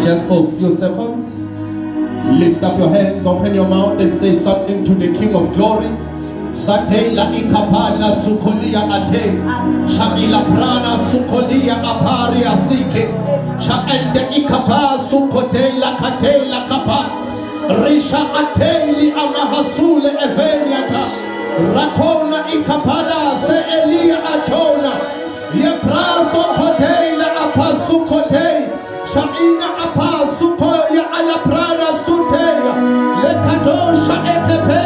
Just for a few seconds, lift up your hands, open your mouth and say something to the King of Glory. Satela ikapana sukolia ate, Shamila prana sukolia aparia sike, Shaende ikapa sukotela katela kapa, Risha ateli amahasule eveniata, Rakona ikapala se elia atona, Yepraso kotela apasukote, Shamina apasukoya ala prana suteya, Lekadosha ekepe,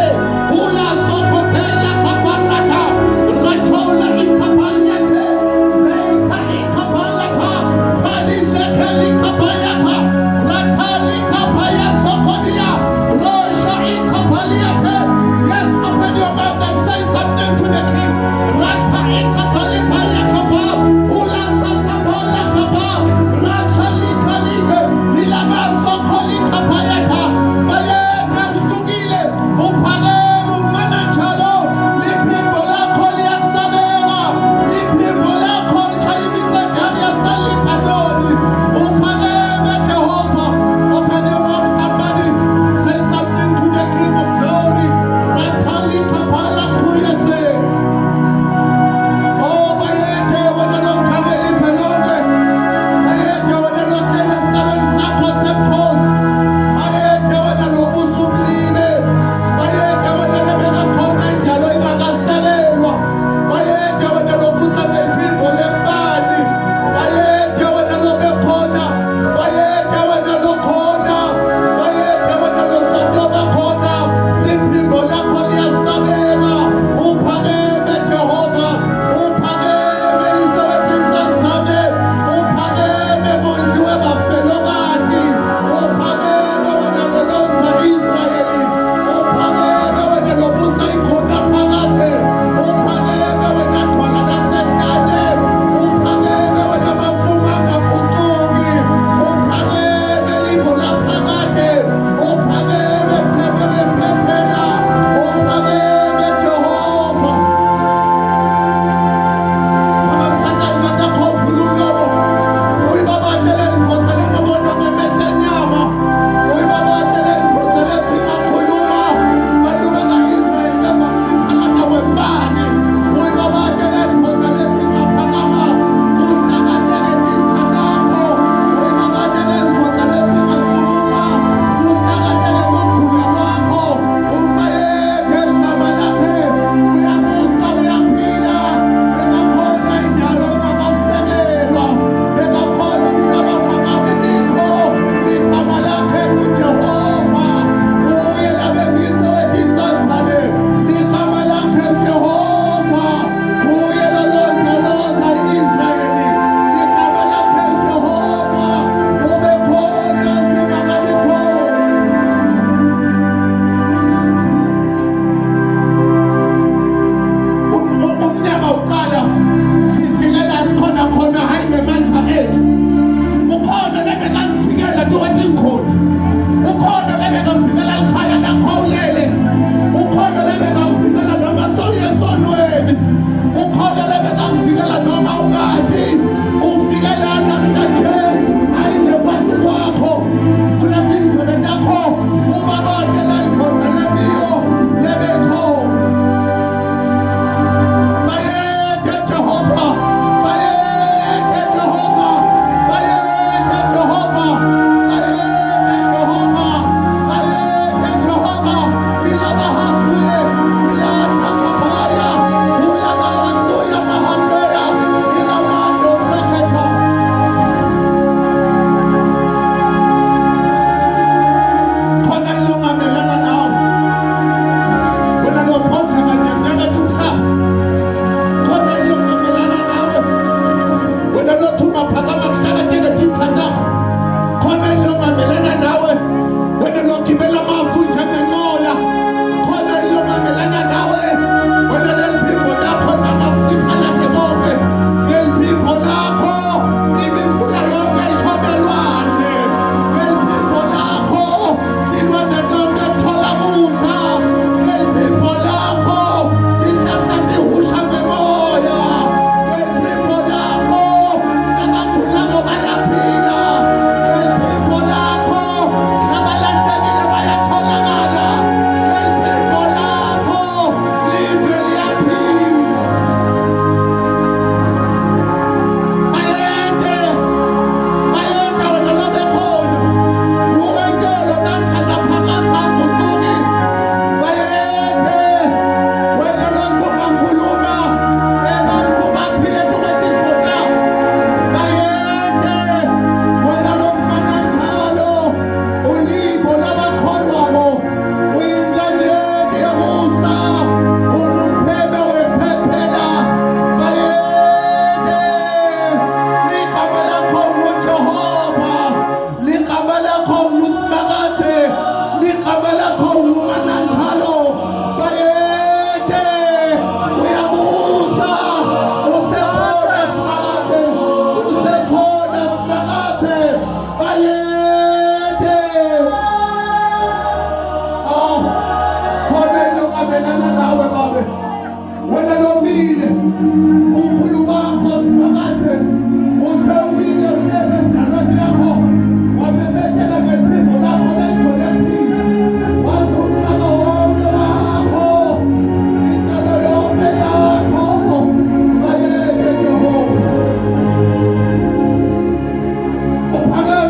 Ula sokotela kaparata, Ratola ikapaliate, Zeka ikapalapa, Palisekeli kapayaka, Ratali kapaya sokodia, Rosha ikapaliate. Yes, open your mouth and say something to the King. Rata ikapalipaya kapa, Ula sakapala kapa, Rasha likalige,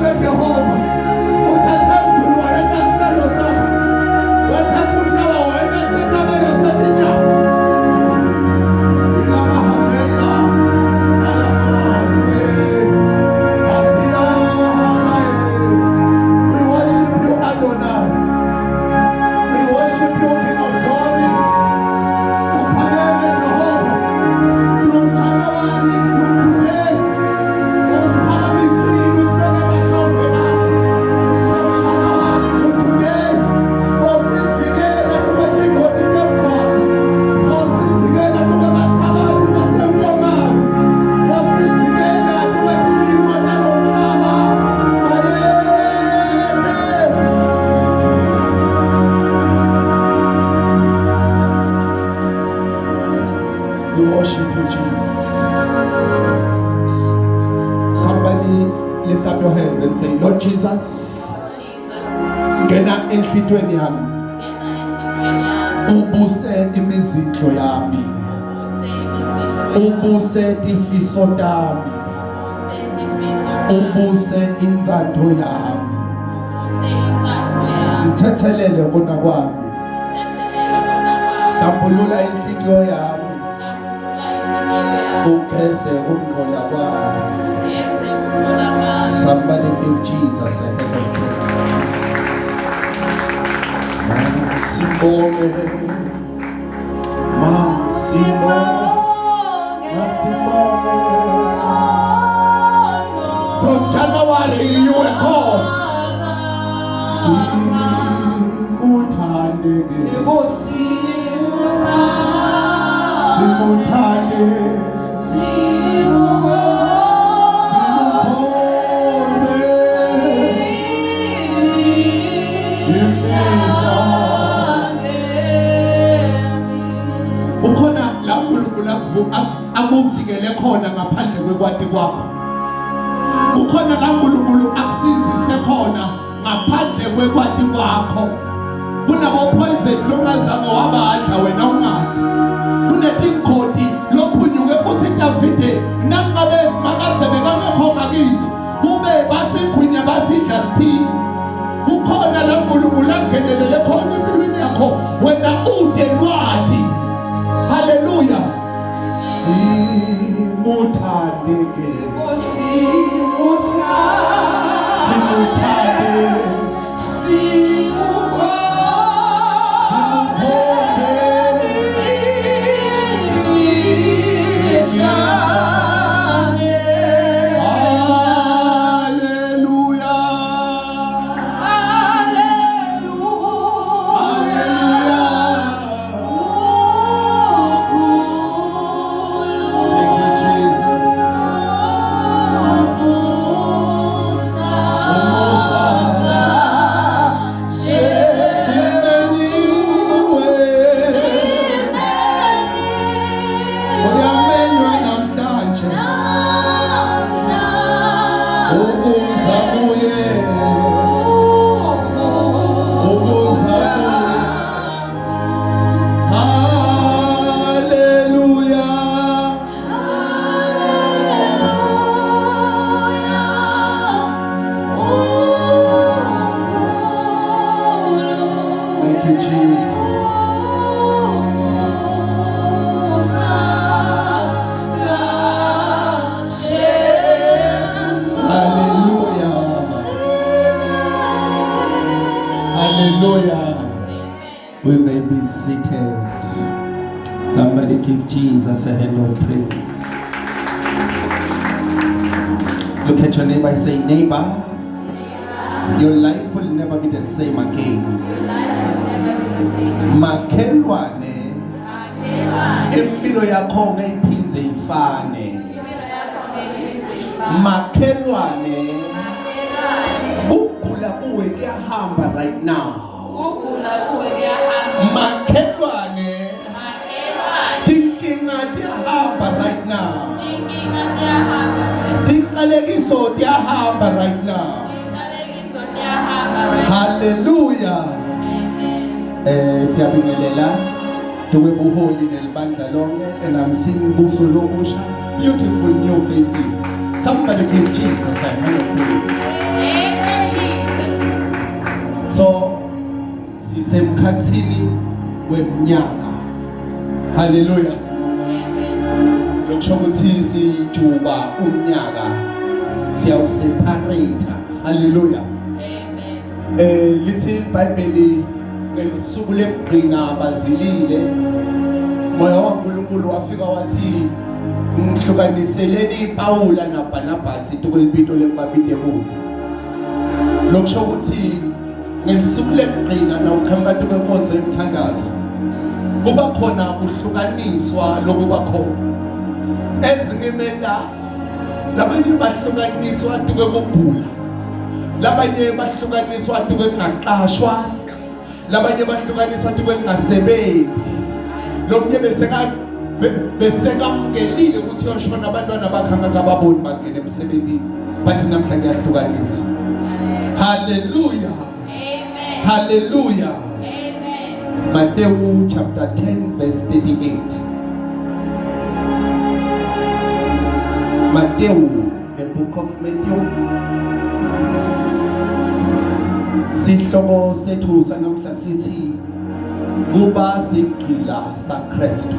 Uphameme Jehova. Uthathe umzulu wena sicelo sakho. Wathatha umhlaba wena senabelo setinya. Ilamahaseya. Alamase. Asiya. We worship you, Adonai. We worship you, King of Glory. Uphameme Jehova. From January to today. We worship you, Jesus. Somebody lift up your hands and say, Lord Jesus, ngena enhlitweni yami, ubuse imizitlo yami, ubuse ifiso tami, ubuse inzando yami, ngithethelele kona kwami, hlambulula inhliziyo yami, ugeze ukungcola kwami. Somebody give Jesus a hand of praise. From January you were called. Ukhona la uNkulunkulu akuvikele khona ngaphandle kwekwati kwakho. Ukhona la uNkulunkulu akusinzise khona ngaphandle kwekwati kwakho. Kunabo poison longazange wabadla wena ungathi. Kunetinkhoti lophunyuke uthi Davide nangabe simakadze bekangekho ngakithi kube basigwinya basidla siphini. Kukhona la uNkulunkulu angenelele khona empilweni yakho wena ude lwadi. Hallelujah. Simuthande ke. We may be seated. Somebody give Jesus a hand of praise. Look at your neighbor and say, neighbor, your life will never be the same again. Makelwane, impilo yakho ngayiphinze ifane. Makelwane, ukugula kuwe kuyahamba right now. Makelwane, tinkinga tiyahamba right now. Tinkalekiso tiyahamba right now. Hallelujah. Siyabingelela tuwe buholi nelibandla lonke and I'm seeing buso lobusha, beautiful new faces. Somebody give Jesus a hand of praise. semkhathini weminyaka. Hallelujah. Lokusho ukuthi sijuba umnyaka siyawuseparate. Hallelujah. Amen. Lithi iBhayibheli ngesuku lekugcina bazilile moya kaNkulunkulu wafika wathi ngihlukaniseleni iPawula naBarnabas itukulipito lekubabide kulo. Lokusho ukuthi ngesuku lekugcina nawukhambatu kwenkonzo yemthandazo kuba khona ukuhlukaniswa lokuba khona ezingimela labanye bahlukaniswa tuke kubhula, labanye bahlukaniswa tuke kungaqashwa, labanye bahlukaniswa tuke kungasebenzi. Lokunye besekamngelile ukuthi uyoshona abantwana bakhanga kababoni bangena emsebenzini, bathi namhla kuyahlukanisa. Hallelujah. Amen. Hallelujah. Amen. Matthew chapter 10 verse 38. Matthew, the book of Matthew. Sihloko sethu sanamhla sithi kuba sigqila saKristu.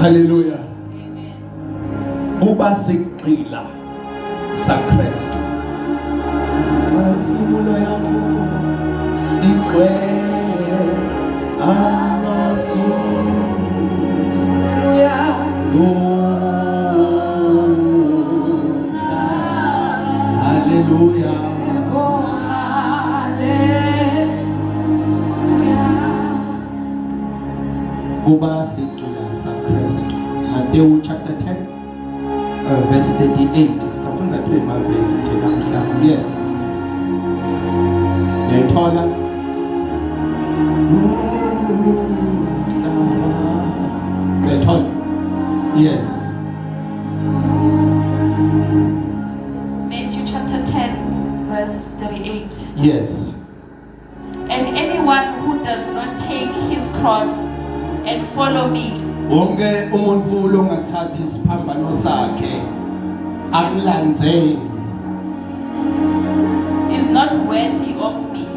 Hallelujah. Amen. Kuba sigqila saKristu. Asimulo yakho igcwele amazulu. Hallelujah. Hallelujah. Oh, hallelujah. Kuba sigqila saKristu. Matthew chapter 10 verse 38. Sitafunda tu emavesi nje namhlanje. Yes. Niyayithola? Niyayithola? Yes. Matthew chapter 10 verse 38. Yes. And anyone who does not take his cross and follow me Wonke umuntu longathathi isiphambano sakhe akulandzele is not worthy of me.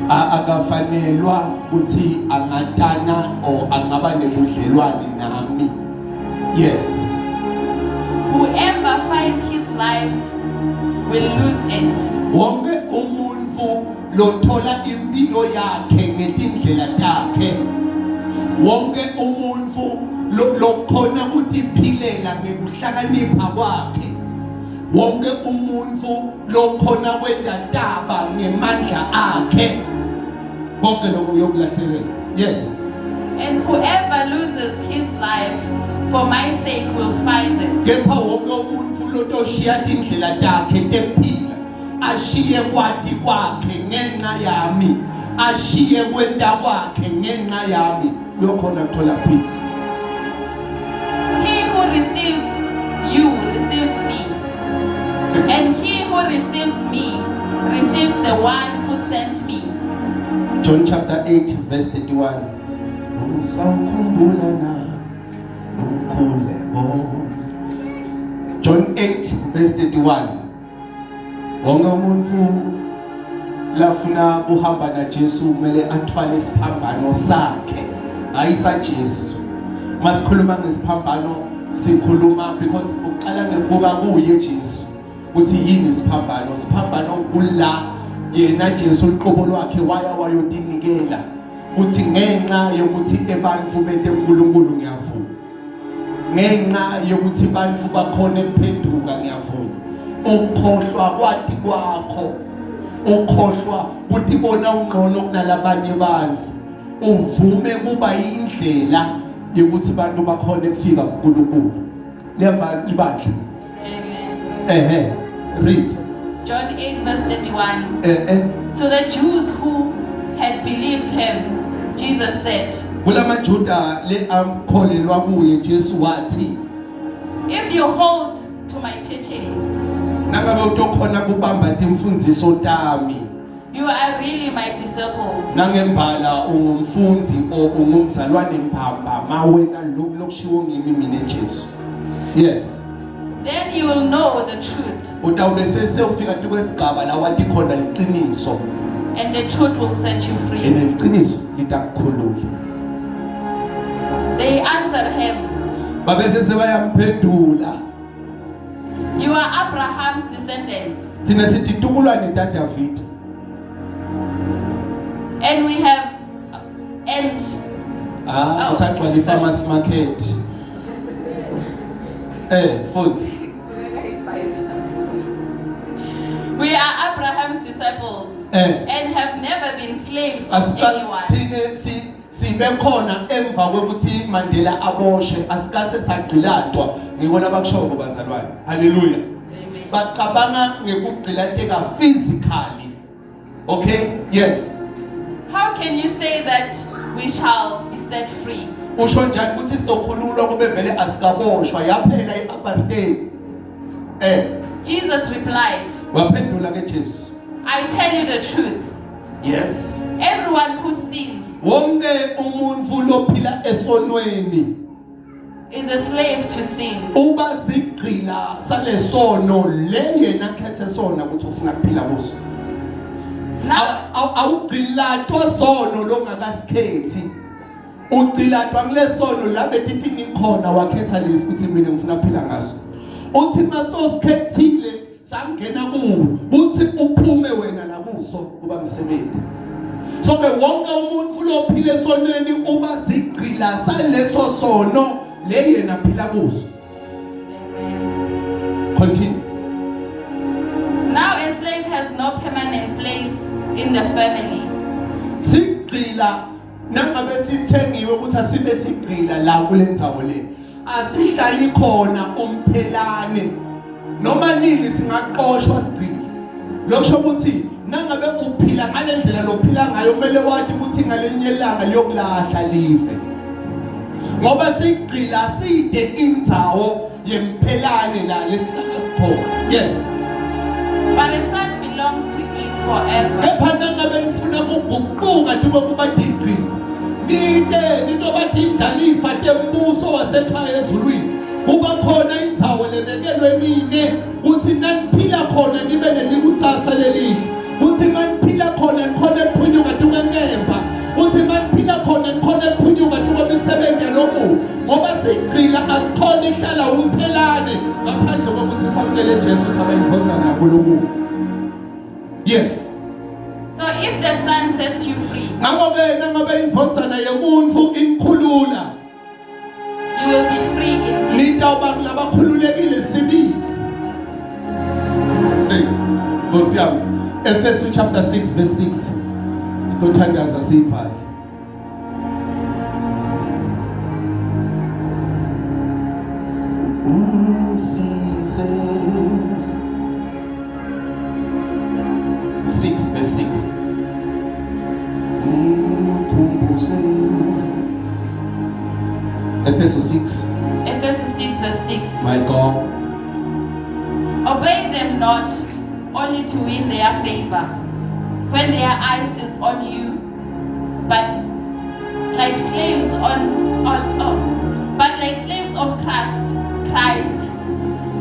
Akafanelwa ukuthi angatana or angaba nebudlelwane nami. Yes. Whoever finds his life will lose it. Wonke umuntu lothola impilo yakhe ngetindlela takhe. Wonke umuntu lokhona ukutiphilela ngekuhlakanipha kwakhe. Wonke umuntu lokhona kwenda taba ngemandla akhe. Konke lokho yokulahlekelwa. Yes. And whoever loses his life for my sake will find it. Kepha wonke umuntu lotoshiya tindlela takhe tephila ashiye kwati kwakhe ngenxa yami, ashiye kwenda kwakhe ngenxa yami, uyokhona kuthola phila. He who receives you receives me, and he who receives me receives the one who sent me. John chapter 8 verse 31. Usawukhumbula na umkhuleko. John 8 verse 31. Wonke umuntu lafuna uhamba na Jesu kumele athwale isiphambano sakhe, ayisa Jesu. Masikhuluma ngesiphambano sikhuluma because uqala ngekuba kuye Jesu. Uthi yini isiphambano? Isiphambano kula yena Jesu uqobo lwakhe waya wayotinikela. Uthi ngenxa yokuthi ebantfu bete uNkulunkulu ngiyavuma. Ngenxa yokuthi bantfu bakhona ukuphenduka ngiyavuma. Ukhohlwa kwati kwakho. Ukhohlwa ukuthi bona ungqono kunalabanye bantfu. Uvume kuba indlela yokuthi bantu bakhona ukufika kuNkulunkulu. Leva libandla. Amen. Read. John 8 verse 31. To the Jews who had believed him, Jesus said, Kulamajuda le amkholelwa kuye Jesu wathi, if you hold to my teachings, nangabe utokhona kubamba timfundiso tami, you are really my disciples. Nangembala ungumfundzi o ungumzalwane mphamba mawena lokushiwo ngimi mina Jesu. Yes. Then you will know the truth. Utawube sese ufika kwesigaba la wathi khona liqiniso. and the truth will set you free. Iqiniso litakukhulula. They answered him, Babese sebayamphendula. "You are Abraham's descendants, Thina sithi tukulwane kaDavid. and we have Usaqala ifarmers market. Futhi. We are Abraham's disciples and have never been slaves of anyone." Thine sibe khona emva kokuthi Mandela aboshwe asikase sagxiladwa ngibona abakushoyo bazalwane. Hallelujah. Amen. Baqabanga ngekugxilateka physically. Okay? Yes. How can you say that we shall be set free? Usho njani ukuthi sizokhululwa kube vele asikaboshwa yaphela iapartheid? Jesus replied, Waphendula ke Jesu. "I tell you the truth. Yes. Everyone who sins Wonke umuntu lophila esonweni is a slave to sin. uba sigqila salesono le yena khethe sona ukuthi ufuna kuphila kuso. Now, Awugqilatwa sono longakasikhethi. Ugqilatwa kulesono la betithini khona wakhetha lesi ukuthi mina ngifuna kuphila ngaso. Uthi masosikhethile sangena kuwo uthi uphume wena la kuso kuba umsebenzi. So ke wonke umuntu lophila esonweni uba sigqila saleso sono le yena phila kuso. Continue. now a slave has no permanent place in the family. Sigqila nangabe sithengiwe ukuthi asibe sigqila la kulendzawo le. Asihlali khona umphelane. Noma nini singaqoshwa sigqila. Lokho ukuthi nangabe uphila ngalendlela lophila ngayo kumele wathi ukuthi ngalelinye ilanga liyokulahla live. Ngoba sigqila side indzawo yemphelane la lesikhona. Yes. But the son belongs to it forever. Epha nangabe nifuna ukuguquka duke kuba digqila. Nite nito bathi indlalifa tembuso wasekhaya ezulwini. Kuba khona indzawo lebekelwe nini uthi naniphila khona nibe nelikusasa lelihle. Uthi maniphila khona nikhona ukuphunyuka duke ngemva. Uthi maniphila khona nikhona ukuphunyuka duke imisebenzi yalomu. Ngoba sigqila asikhona ihlala umphelane ngaphandle kokuthi samukele Jesu sabe inkonza nako lomu. Yes. So if the son sets you free, Nangabe inkonza yemuntu inkhulula. you will be free indeed. Nitawuba labakhululekile sibili. Nkosi yami. Ephesians chapter 6 verse 6. Sitothandaza sivale. Usize 6 verse 6. Kumbuze. Ephesians 6. Ephesians 6 verse 6. My God. Obey them not only to win their favor when their eyes is on you, but like slaves of Christ,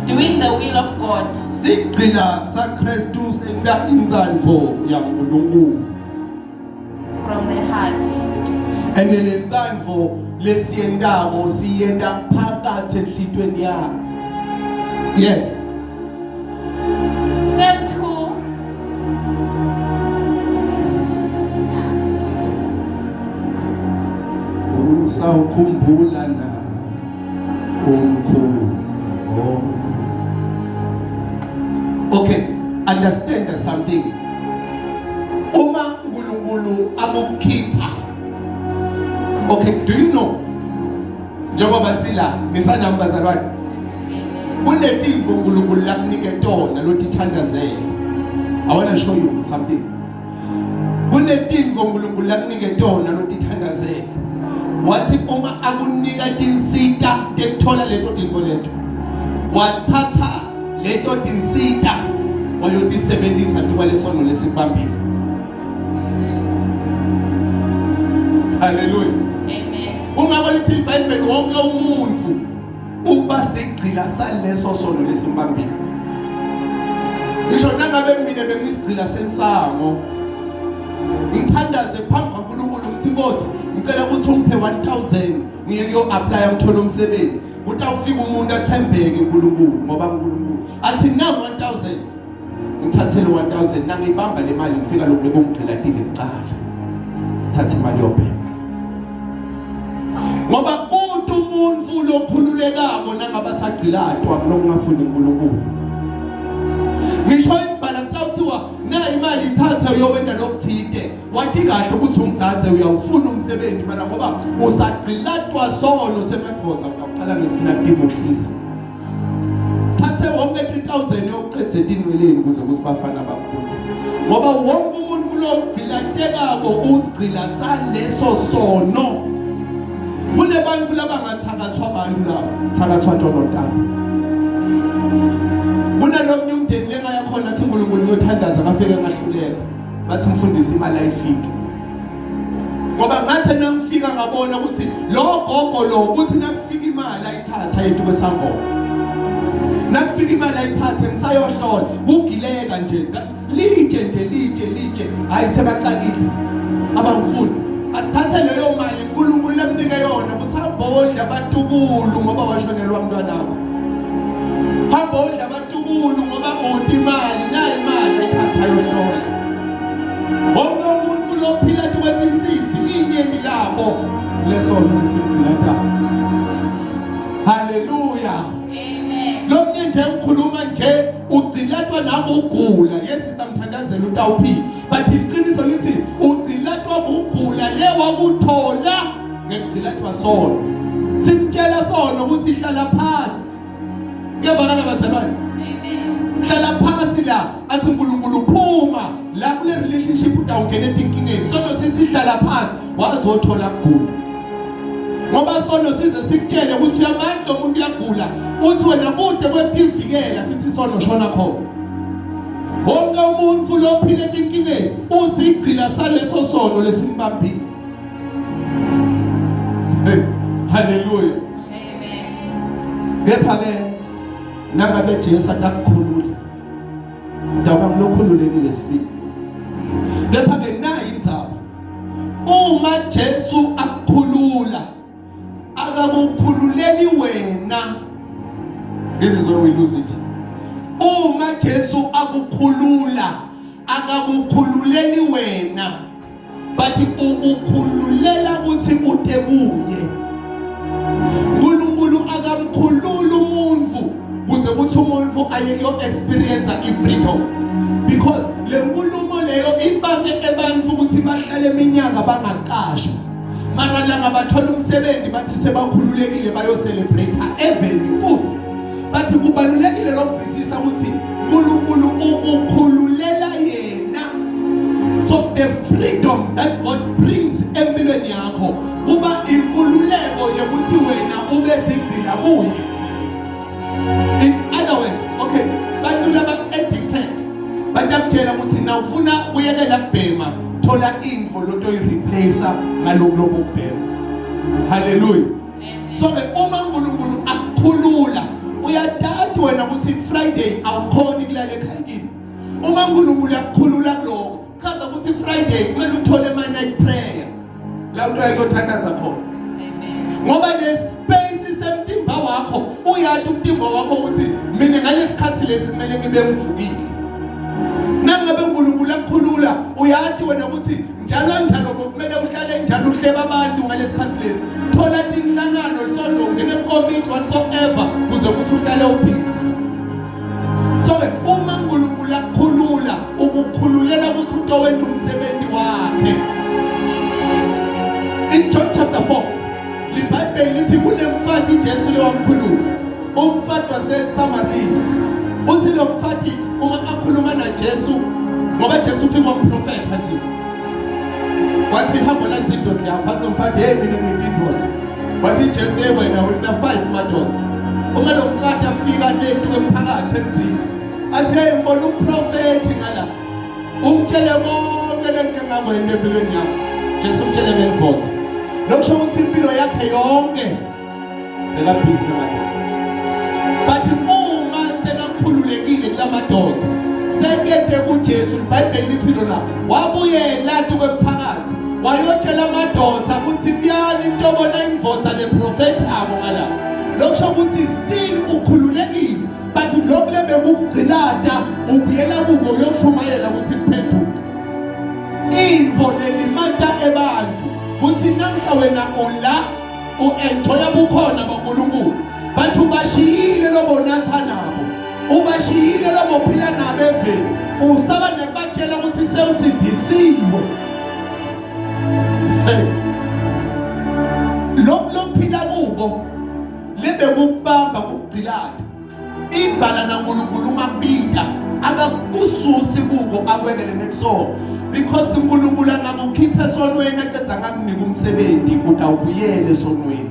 doing the will of God. Sigqila sa Christus inda inzandvo yaNkulunkulu. From the heart. Enelenzandvo lesiyendako siyenda phakathi enhlitweni yakho. Yes. Says who? Usawukhumbula na umkhulu. Okay, understand something. Uma uNkulunkulu akukhipha. Okay, do you know? Njengoba sila ngisanamba bazalwane. Kunetimvo uNkulunkulu lakunike tona lotithandazela. I want to show you something. Kunetimvo uNkulunkulu lakunike tona lotithandazela. Wathi uma akunika tinsita tekuthola leto timvo leto. Wathatha leto tinsita wayotisebenzisa kuba lesono lesibambile. Hallelujah. Amen. Ungaba lithi iBhayibheli wonke umuntu uba sigqila saleso sono lesimbambile. Ngisho nangabe mina bengisigcila sensango ngithandaze phambi kaNkulunkulu ngithi Nkosi ngicela ukuthi ungiphe 1000 ngiye kuyo-apply ngithola umsebenzi utawufika umuntu athembeke uNkulunkulu ngoba uNkulunkulu athi nangu 1000 ngithathele 1000 nangibamba le mali ngifika lokho lekungigqilatile kuqala thatha imali yobheka ngoba umuntu umuntu lokhululekako nangabasagqilatwa kunokungafuni uNkulunkulu ngisho imbala kuthiwa na imali ithatha uyowenda lokuthide wathi kahle ukuthi umdzadze uyawufuna umsebenzi mana ngoba usagqilatwa sono semadvodza uqala ngifuna kudimohlisa thathe wonke 3000 yokuqedza etinweleni ukuze kusibafana bakhulu ngoba wonke umuntu logqilatekako usigcila saleso sono kunebantu labangathakathwa abantu labo thakathwa ntolotana kunalomnye umndeni lengaya khona athi uNkulunkulu uyothandaza ngafike ngahluleka bathi mfundisi imali ayifiki ngoba ngathi nangifika ngabona ukuthi lo gogo lo ukuthi nakufika imali ayithatha yethu kwesangoma nakufika imali ayithathe ngisayohlola ugileka nje lije hayi sebaqalile abangifuni athathe leyo mali uNkulunkulu lemnike yona ukuthi abodla abatukulu ngoba washonelwa umntwana wakho abodla abatukulu ngoba uthi imali nayo imali ayithatha yohlola wonke umuntu lophila tukwetinsisi inyeni labo lesono lesigqilata haleluya Amen. Lokho nje ngikhuluma nje ugcilatwa nabo ugula yes sister Mthandazela utawuphila but iqiniso lithi ugcilatwa ukugula lewakuthola ngegcilatwa sono simtshela sono ukuthi ihlala phansi kuyavakala bazalwane Amen. hlala phansi la athi uNkulunkulu uphuma la kule relationship utawungena etinkingeni sono sithi hlala phansi wazothola ukugula ngoba sono size sikutshele ukuthi uyamandla umuntu uyagula uthi wena kude kwetivikela sithi sono shona khona wonke umuntu lophila etinkingeni uzigcila saleso sono lesimbambile haleluya Amen. kepha ke nangabe Jesu atakukhulula ndaba kulokhululekile sibili kepha ke nayi indzaba uma Jesu akukhulula akakukhululeli wena this is where we lose it uma Jesu akukhulula akakukhululeli wena but ukukhululela ukuthi utebuye uNkulunkulu akamkhulula umuntu kuze kuthi umuntu aye kuyo experience ifreedom because le nkulumo leyo ibambe abantu ukuthi bahlale iminyaka bangaqashwa mara la ngabathola umsebenzi bathi sebakhululekile bayo celebrate even futhi bathi kubalulekile lokuzwisisa ukuthi uNkulunkulu ukukhululela yena so the freedom that God brings empilweni yakho kuba inkululeko yokuthi wena ube sigcina kuye in other words okay bantu laba addicted batakutshela ukuthi na ufuna kuyekela kubhema thola info lonto ireplacer ngaloko lokubhema haleluya so ke uma uNkulunkulu akukhulula uyadada wena ukuthi Friday awukhoni kulala ekhaya kini uma uNkulunkulu akukhulula kuloko chaza ukuthi Friday kumele uthole ama night prayer la umuntu ayikothandaza khona ngoba le space semtimba wakho uyathi umtimba wakho ukuthi mina ngalesikhathi lesi kumele ngibe ngivukile nangabe uNkulunkulu akukhulula uyathi wena ukuthi njalo kumele uhlale njalo uhleba abantu ngalesikhathi lesi thola inhlangano lisonto ngene committee whatsoever kuze ukuthi uhlale upeace so uma uNkulunkulu akukhulula ukukhululela ukuthi utowenda umsebenzi wakhe in John chapter 4 liBhayibheli lithi kunemfati Jesu lewamkhulula umfati waseSamaria uthi lo mfati uma akhuluma na Jesu ngoba Jesu ufika umprofeta nje wathi hamba la izindoda yakho nomfati mina ngidindoda wathi Jesu wena una 5 madoda uma lo mfati afika lento emphakathi emzini asiye imbona umprofeti ngala umtshele konke lento engakwenza empilweni yakho Jesu umtshele ngemvoto lokusho ukuthi impilo yakhe yonke bekabhizi namadoda but uma sekakhululekile kulamadoda sekede kuJesu iBhayibheli lithi lona wabuyela kwemphakathi wayotshela amadoda ukuthi kuyani into bona imvoda neprofeti abo ngala lokusho ukuthi still ukhululekile but lokule bekugcilada ubuyela kuko yokushumayela ukuthi kuphenduka imvo lelimata ebantu ukuthi namhla wena ola uenjoya bukhona baNkulunkulu bathu bashiyile lobonatha nabo ubashiyile lobophila nabo eveni usaba nebatshela ukuthi sewusindisiwe lokuphila kubo lebe kubamba kugcilada imbala naNkulunkulu umabita akakususi kuko akwekele nekusona because uNkulunkulu angakukhipha esonweni eceda ngakunika umsebenzi utawubuyela esonweni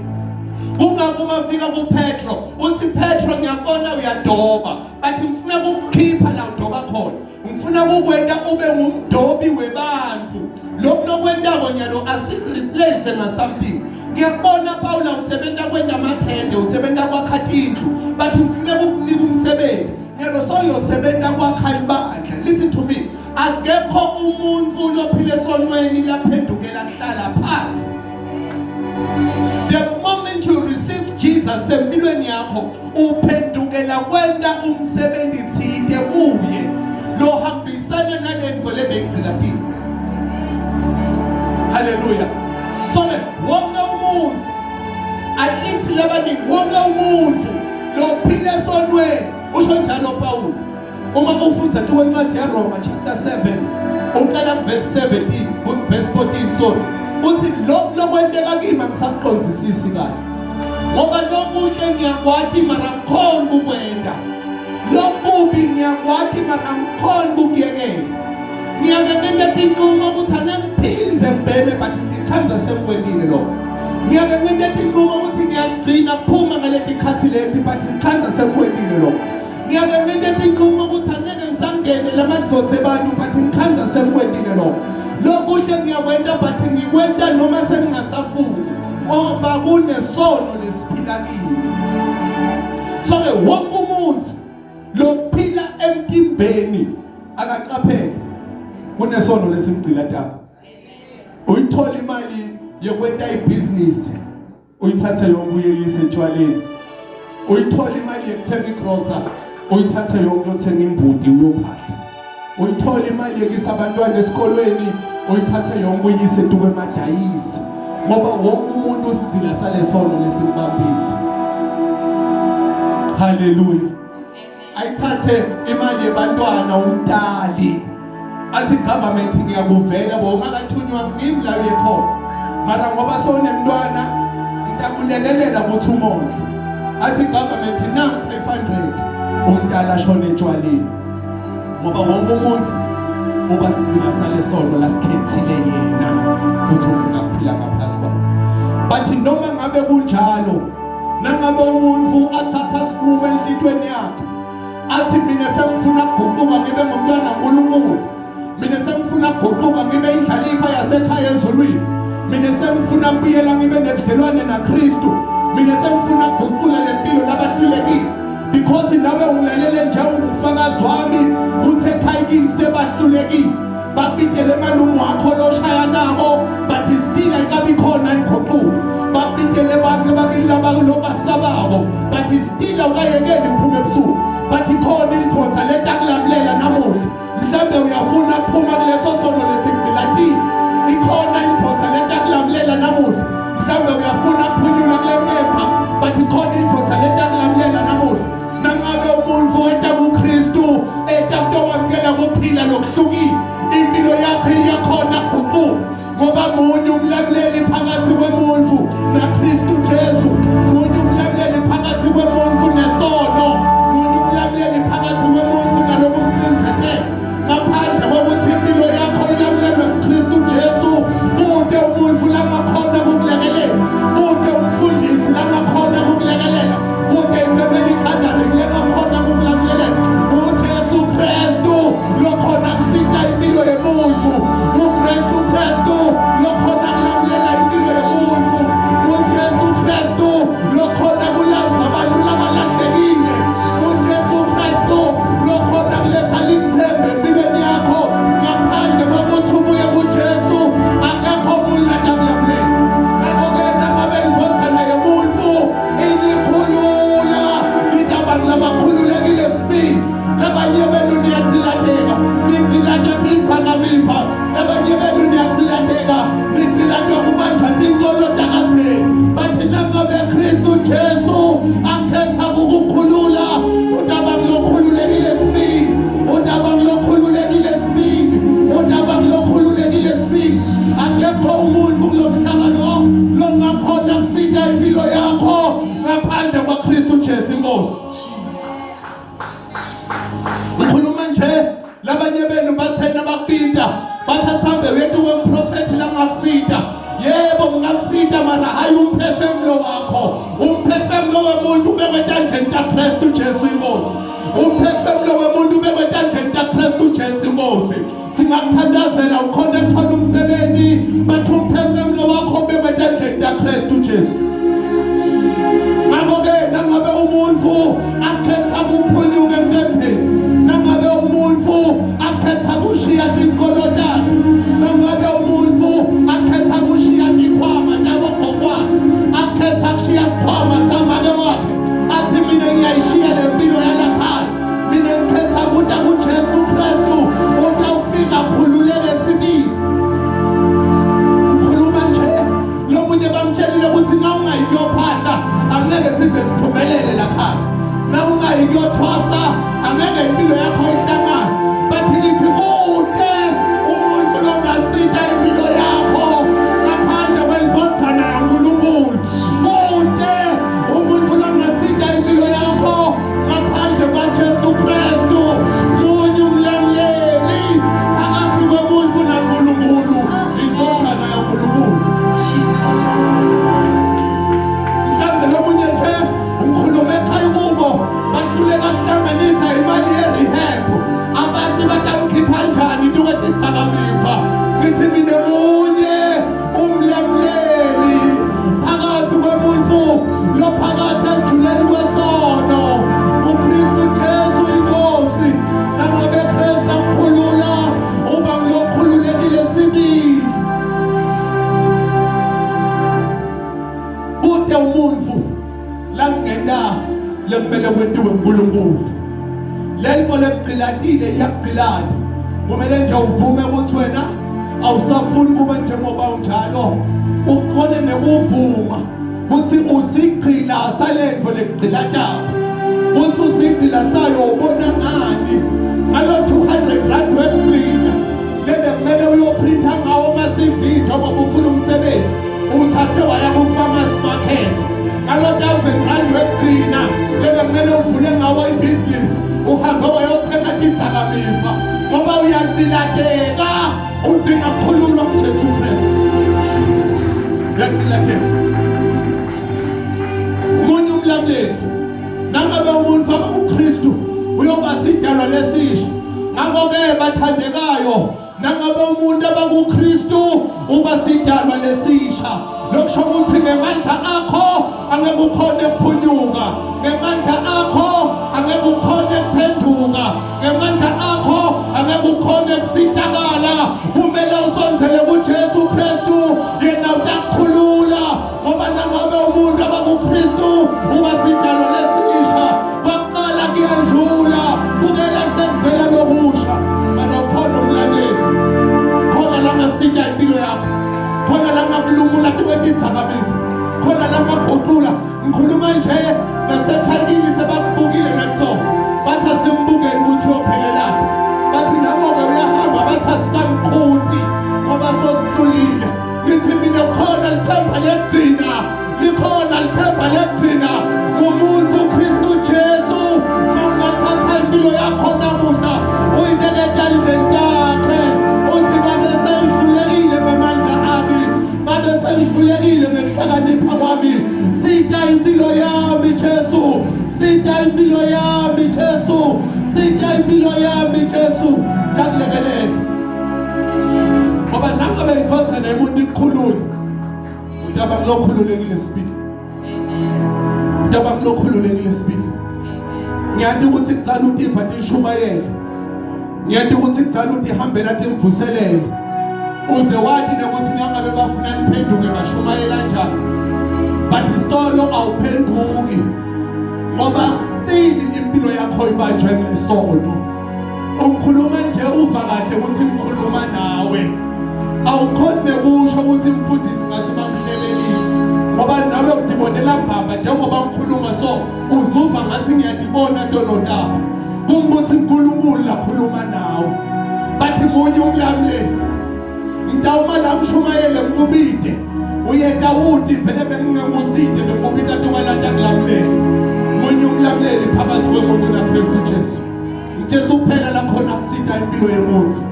kungakuma fika kuPetro uthi Petro ngiyabona uyadoba bathi ngifuna ukukhipha la udoba khona ngifuna ukwenza ube ngumdobi webantu lokwenda konyalo asireplace na something ngiyabona Paula usebenza kwenda amathende usebenza kwakha indlu bathi ngifuna ukunika umsebenzi nyalo soyosebenza kwakha ibandla listen to me akekho umuntu lophile esonweni laphendukela kuhlala phansi the moment you receive Jesus empilweni yakho uphendukela kwenda umsebenzi thide kuye lo hambisana nalendvo lebegcilatile haleluya so wonke umuntu alithi labani wonke umuntu lophile esonweni usho njalo Paul uma ufunda kwencwadi yaRoma chapter 7 uqala verse 17 verse 14 so uthi lokwenteka kimi ngisaqonzisisi kahle ngoba lokuhle ngiyakwathi mara ngikhona ukwenda lokubi ngiyakwathi mara ngikhona ukuyekela ngiyakwenza tinqumo ukuthi anengiphinze ngibheme but ngikhanza senkwendile lo ngiyakwenza tinqumo ukuthi ngiyagcina kuphuma ngaleti khathi leti but ngikhanza senkwendile lo ngiyakwenza tinqumo ukuthi angeke ngisangene lamadvodze abantu but ngikhanza senkwendile lo lokuhle ngiyakwenza but ngikwenta noma sengingasafuni ngoba kunesono lesiphila kimi so wonke umuntu lophila emtimbeni akaqaphele kunesono lesimgcila taba uyithola imali yokwenta ibusiness uyithatha yonke uyelise etshwaleni uyithola imali yokuthenga igrocer uyithatha yonke uyothenga imbudi uyophahla uyithola imali yokisa abantwana esikolweni uyithatha yonke uyise tukwemadayisi ngoba wonke umuntu usigcina salesono lesimbambile haleluya ayithathe imali yabantwana umntali athi government ngiyakuvela bo makathunywa ngimi la yekhona mara ngoba sonemntwana ngitakulekelela ukuthi umondle athi government nangu 500 umntala shona etshwaleni ngoba wonke umuntu uba sigcina salesono lasikhethile yena ukuthi ufuna ukuphila ngaphasi kwakhe bathi noma ngabe kunjalo nangabe umuntu athatha siqumo enhlitweni yakhe athi mina sengifuna ukuguquka ngibe ngumntwana kaNkulunkulu mina sengifuna ukuguquka ngibe indlalifa yasekhaya ezulwini mina sengifuna ukubuyela ngibe nebudlelwane naKristu mina sengifuna ukuguqula lempilo labahlulekile because nawe ungilalele njengomfakazi wami uthi ekhaya kimi sebahlulekile babidele malume wakho loshaya nabo but still ayikabi khona inguquko babidele bonke bakilaba lobasababo but still awukayekeli kuphume ebusuku but ikhona indvodza letakulamlela namuhla mhlambe uyafuna ukuphuma kuleso sono lesigcilatile ikhona indvodza letakulamlela namuhla mhlambe uyafuna ukuphunyula kule mpepha but ikhona indvodza letakulamlela namuhla nangabe umuntu weta kuKristu etakutokwamukela kuphila lokuhlukile impilo yakhe iyakhona ukuguquka ngoba munye umlamleli phakathi kwemuntu naKristu Jesu munye umlamleli phakathi kwemuntu nesono munye umlamleli phakathi kwemuntu nalokumcinzeke ngaphandle kokuthi impilo yakho ilamlelwe kuKristu Jesu kude umuntu langakhona ukulekelela kude umfundisi langakhona ukulekelela kude ifamily gathering langakhona ukulekelela uJesu Kristu lokhona kusinda impilo yomuntu uKristu lokhona kulamlela impilo yomuntu uJesu Kristu lokhona kulanza abantu labalahlekile bathi asambe wethu kwemprofethi la ngakusita yebo ngingakusita mara hayi umphefemulo wakho umphefemulo womuntu ubekwe etandleni kaKristu Jesu inkosi umphefemulo womuntu ubekwe etandleni kaKristu Jesu inkosi singakuthandazela ukhona ethola umsebenzi bathi umphefemulo wakho ubekwe etandleni kaKristu Jesu ngakho-ke nangabe umuntu akhetha kuphunyuka enkempeni nangabe umuntu akhetha kushiya inkolo takhe nangabe umuntu akhetha kushiya ikhwama nabogogwana akhetha kushiya sikhwama samake wakhe athi mina ngiyayishiya le mpilo yalakhaya mina ngikhetha kuta kuJesu Kristu utawufika khululeke sibili ngikhuluma nje lo munye bamtshelile ukuthi na ungayiyophahla angeke size siphumelele lakhaya na ungayiyothwasa angeke impilo yakho ihlangane bathi lithi kude umuntu longasita impilo yakho ngaphandle kwemvothana yaNkulunkulu kude umuntu longasita impilo yakho ngaphandle kwaJesu Kristu munye umlamleli phakathi komuntu naNkulunkulu invothana yaNkulunkulu mhlawumbe lo munye nje umkhulume ekhaya kubo bahluleka kuhlanganisa imali ye-rehab abantu batamkhipha njani tukethi itsakamiva ngithi mina munye umlamleli phakathi komuntu lo phakathi ekujuleni kwesono uKristu Jesu inkosi nangabe Kristu akukhulula uba ngilokhululekile sibili bude umuntu la kungena lekumele kwentiwe uNkulunkulu lento lekugqilatile iyagqilata kumele nje uvume ukuthi wena awusafuni kube njengoba unjalo ukhone nekuvuma ukuthi usigqila salento lekugqilatako ukuthi usigqila sayo ubona ngani ngalo 200 rand wekugcina lebe kumele uyoprinta ngawo ama-CV njengoba ufuna umsebenzi uthathe waya ku-farmers market ngalo 1000 rand wekugcina lebe kumele uvule ngawo ibhizinisi uhambe wayothenga idzakamiva ngoba uyacilateka udinga kukhululwa kuJesu Kristu uyacilateka munye umlamleli nangabe umuntu aba kuKristu uyoba sidalwa lesisha ngakho-ke bathandekayo nangabe umuntu abakuKristu uba sidalwa lesisha lokusho ukuthi ngemandla akho angeke ukhone ukuphunyuka ngemandla akho angeke ukhone ukuphenduka ngemandla akho angeke ukhone ukusitakala kumele usonzele kuJesu Kristu yena utakukhulula ngoba nangabe umuntu abakuKristu uba sidalwa lesisha kwaqala kuyadlula kukela sekuvela lokusha mana ukhona umlaleli khona la ngasika impilo yakho khona la ngakulumula tukethi idzakamiva khona la ngaguqula ngikhuluma nje nasekhayini sebakubukile nakuso bathi asimbukeni ukuthi uyophelelaphi bathi namo-ke uyahamba bathi asisamqhuti ngoba sosihlulile ngithi mina khona lithemba lekugcina likhona lithemba lekugcina ngumuntu uKristu Jesu ungathatha impilo yakho namuhla uyibeke etandleni takhe uthi babe sengihlulekile ngamandla ami babe sengihlulekile ngekuhlakanipha kwami sita impilo yami Jesu sita impilo yami Jesu sita impilo yami Jesu ngakulekelele ngoba nangabe ngifotha nemuntu ikukhulule udaba ngilokhululekile sibili udaba ngilokhululekile sibili ngiyati ukuthi kutsala utiva tishumayela ngiyati ukuthi kutsala utihambela timvuselelo uze wathi nokuthi nangabe bafuna niphenduke bashumayela njani bathi isitolo awuphenduki ngoba still impilo yakho ibanjwe ngesono umkhuluma nje uva kahle ukuthi ngikhuluma nawe awukhone kusho ukuthi mfundisi ngathi bamhlelelile ngoba nawe udibonela mbamba njengoba ngikhuluma so uzuva ngathi ngiyadibona ntolotapho kumbuthi uNkulunkulu lakhuluma nawe bathi munye umlamleli mntawuma la ngishumayele ngikubide uyekawuti vele bengingekuside bekubita tukalata kulamleli munye umlamleli phakathi kwemuntu naKristu Jesu Jesu kuphela la khona kusida impilo yomuntu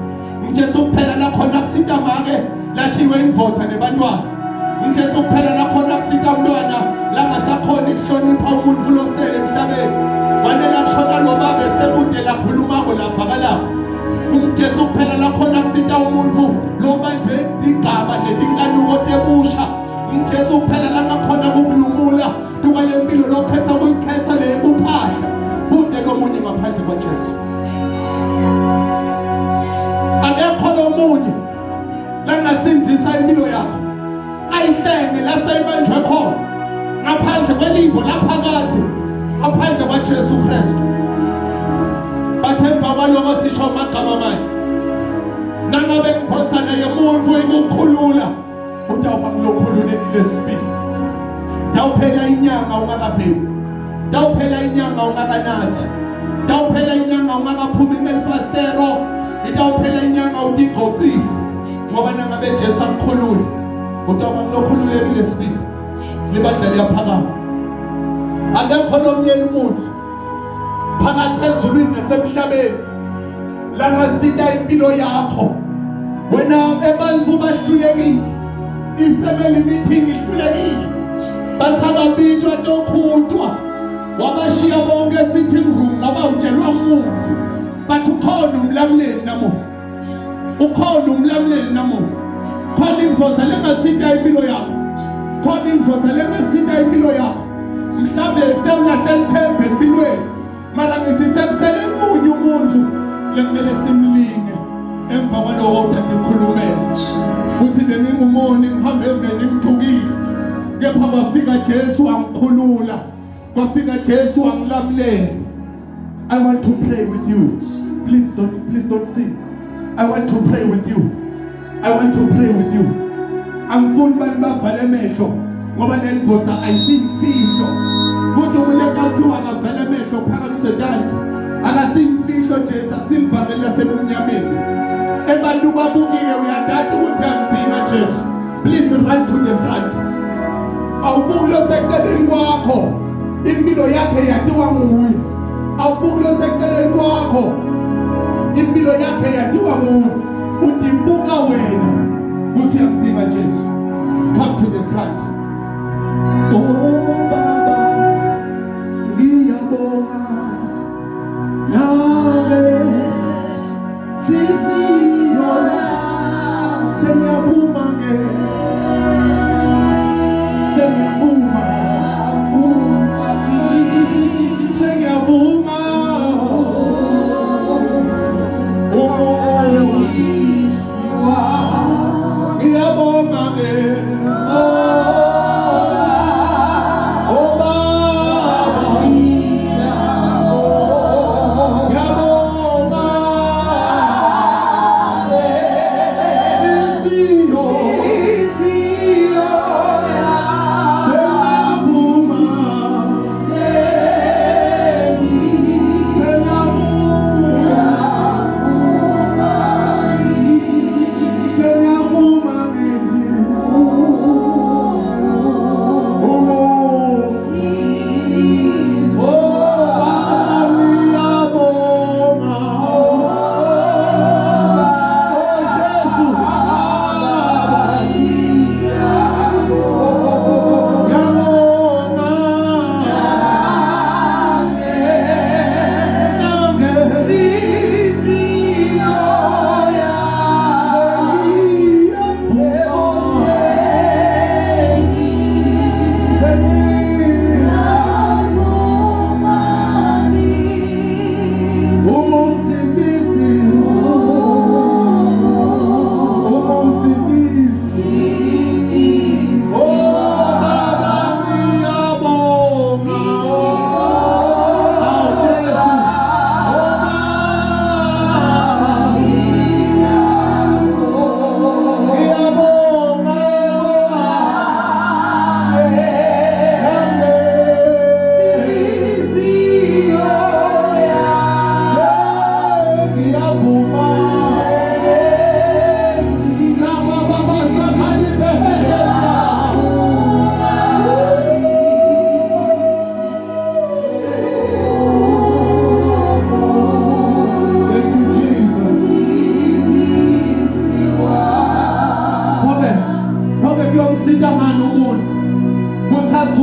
Njesu kuphela la khona kusita make lashiwe indvodza nebantwana. Njesu kuphela la khona kusita umntwana la ngasakhona ukuhlonipha umuntu losele emhlabeni. Wanela kushona lo baba sekude la khulumako la vakalako. Njesu kuphela la khona kusita umuntu lo banjwe igaba netinkanuko tebusha. Njesu kuphela la ngakhona kukulumula tukale mpilo lokhetha kuyikhetha le kuphahla. Bude lomunye ngaphandle kwaJesu. Akekho lomunye langasinzisa impilo yakho ayihlenge laseyibanjwe khona ngaphandle kwelibo laphakathi ngaphandle kwaJesu Kristu. Bathemba kwaloko sisho amagama manje nangabe ngiphosa naye umuntu ikukhulula utawuba ngilokhululekile sibili. Dawuphela inyanga ungakabhemi, dawuphela inyanga ungakanathi, dawuphela inyanga ungakaphumi ngelfastero, idawuphela inyanga utigqokile ngoba nangabe Jesu akukhulule utawuba ngilokhululekile sibili. Libandla liyaphakama. Akekho nomyeni umuntu phakathi ezulwini nasemhlabeni langasita impilo yakho. Wena ebantfu bahlulekile, ifamily meeting ihlulekile, basakabitwa tokhutwa wabashiya bonke sitting room ngoba utshelwa umuntu. But ukhona umlamuleli namuhla, ukhona umlamuleli namuhla. Khona imvodza lengasita impilo yakho, khona imvodza lengasita impilo yakho. Mhlawumbe sewulahle lithembe empilweni mara ngithi sekusele munye umuntu lekumele simlinge emva kwaloko uthathe ikhulumele uthi bengingumoni ngihambe eveni ngithukile, kepha kwafika Jesu wangikhulula, kwafika Jesu wangilamulela. I want to pray with you. Please don't sing. I want to pray with you. I want to pray with you. Angifuni bani bavale emehlo ngoba lendvodza ayisimfihlo. Kodwa umlekathiwa akavele emehlo phakamise dandla. Akasimfihlo Jesu asimvamele lasebumnyameni. Ebantu babukile uyadada ukuthi amzima Jesu. Please run to the front. Awubuki loseceleni kwakho, impilo yakhe yatiwa nguye. Awubuki loseceleni kwakho, impilo yakhe yatiwa nguye. Udibuka wena ukuthi amzima Jesu. Come to the front. Oh Baba, ngiyabonga nawe Hisiyo senyabuma ke senyabuma senyabuma ngiyabonga ke Senhor,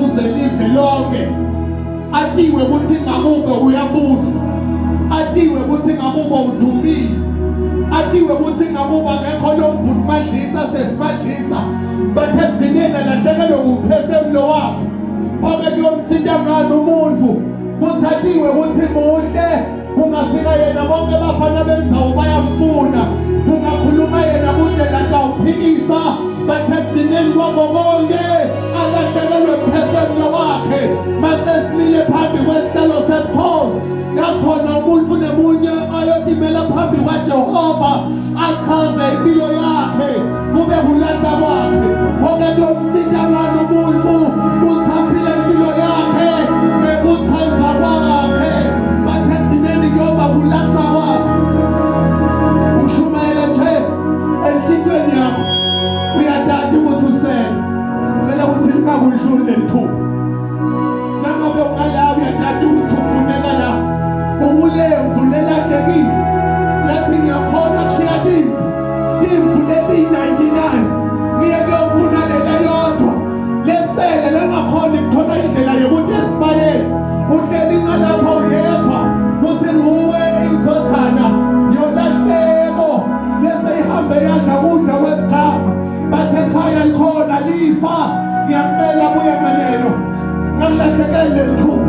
abuze live lonke, atiwe ukuthi ngakubo uyabuza, atiwe ukuthi ngakubo udumile, atiwe ukuthi ngakubo ngekho lo mbhuti madlisa sesimadlisa, bathe ekugcineni alahlekelwe umphefumulo wakhe. Phoke kuyomsinda ngani umuntu kuthathiwe ukuthi muhle, ungafika yena bonke bafana bendzawo bayamfuna, ungakhuluma yena kude lata uphikisa, bathe ekugcineni kwabo konke alahlekelwe umphefumulo wakhe. Mase simile phambi kwesitalo sebukhosi, nakhona umuntu nemunye ayotimela phambi kwaJehova achaze impilo yakhe, kube kulahla kwakhe. Phoke kuyomsinda ngani umuntu uthaphile impilo yakhe ngekuthemba kwakhe, bathe ekugcineni kuyoba kulahla kwakhe. Ushumayele nje enhlitweni yakho, uyadada ukuthi usele, cela ukuthi lingakudluli lelithuba. Nangabe ungala uyadada ukuthi ufuneka la, umulemvu lelahlekile, lathi ngiyakhona kushiya timvu leti-99 ngiye kuyofuna lela yodwa lesele lengakhona ikuthola indlela yokuthi esibayeni. Uhleli ngalapha uyedwa kuthi nguwe indodana yolahleko leseyihambe yadla kudla kwesikhamba, bathe ekhaya likhona lifa. Ngiyacela buye nganeno, ngalilahlekele lithuba,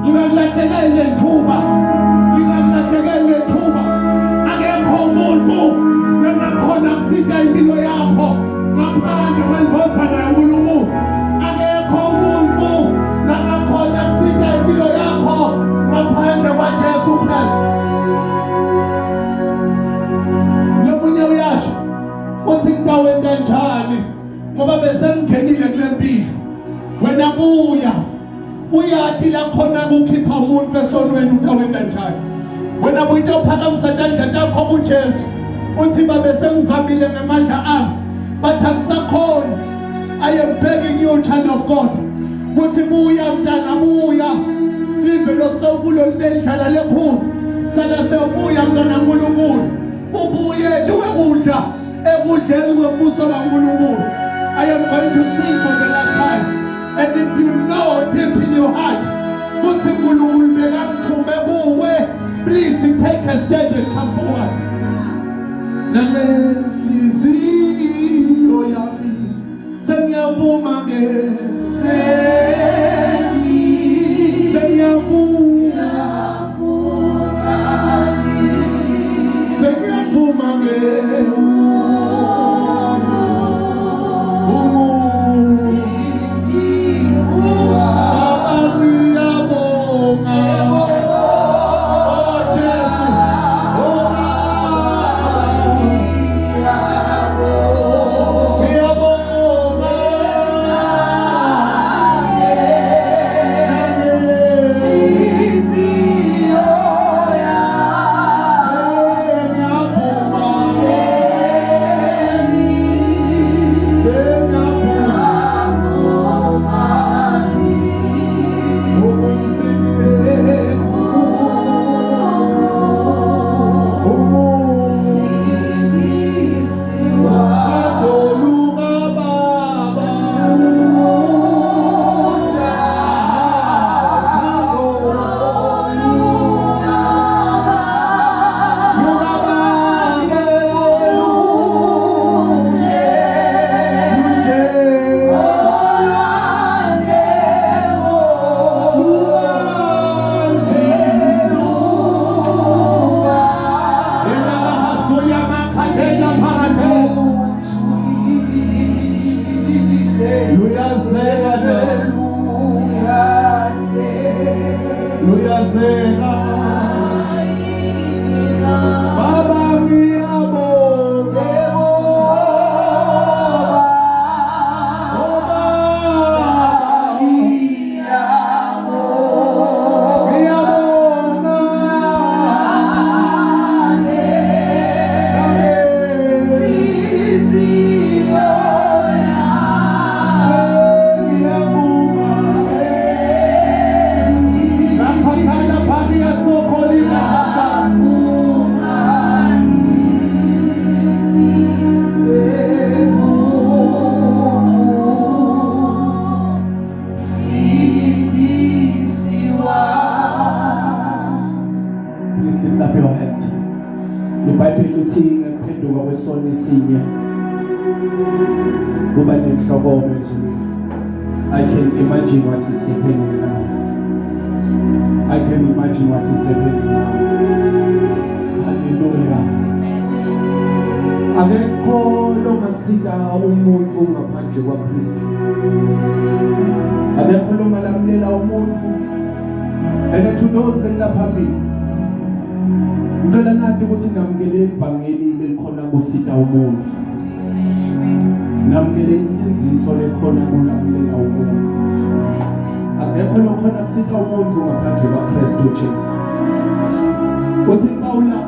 ngingalilahlekele lithuba, ngingalilahlekele lithuba. Akekho umuntu engakhona kusinda impilo yakho ngaphandle kwendodana yaNkulunkulu. Akekho umuntu engakhona kusinda impilo yakho ngaphandle kwaJesu Kristu. Nomunye uyasho uthi ngitawenta kanjani ngoba besengingenile kule mpilo. Wena buya uyathi la khona kukhipha umuntu esonweni utawenta njani. Wena buyita uphakamisa tandla takho kuJesu uthi babe sengizamile ngamandla ami bathi angisakhona. I am begging you, child of God, kuthi buya mntana buya, livelo sowukulo lidlala lekhulu sala sebuya mntana kaNkulunkulu, ubuye duwe kudla ekudleni kwembuso kaNkulunkulu. I am going to sing for the last time, and if you know deep in your heart kuthi uNkulunkulu bekangithume kuwe, please take a stand and come forward. Nalehliziyo yami sengiyavuma ke sengiyavuma ke Pania ukuphenduka kwesono esinye kuba nenhlokomo ezulwini. I can imagine what is happening now. I can imagine what is happening now. Hallelujah. Akekho longasika umuntu ngaphandle kwaKristu. Akekho longalamulela umuntu. And to those engaphambili. Ngicela nathi ukuthi namukele ivangeli elikhona kusika umuntu. Namukele insinziso lekhona kulamulela umuntu. Akekho lokhona kusika umuntu ngaphandle kwaKristu Jesu. Uthi Paula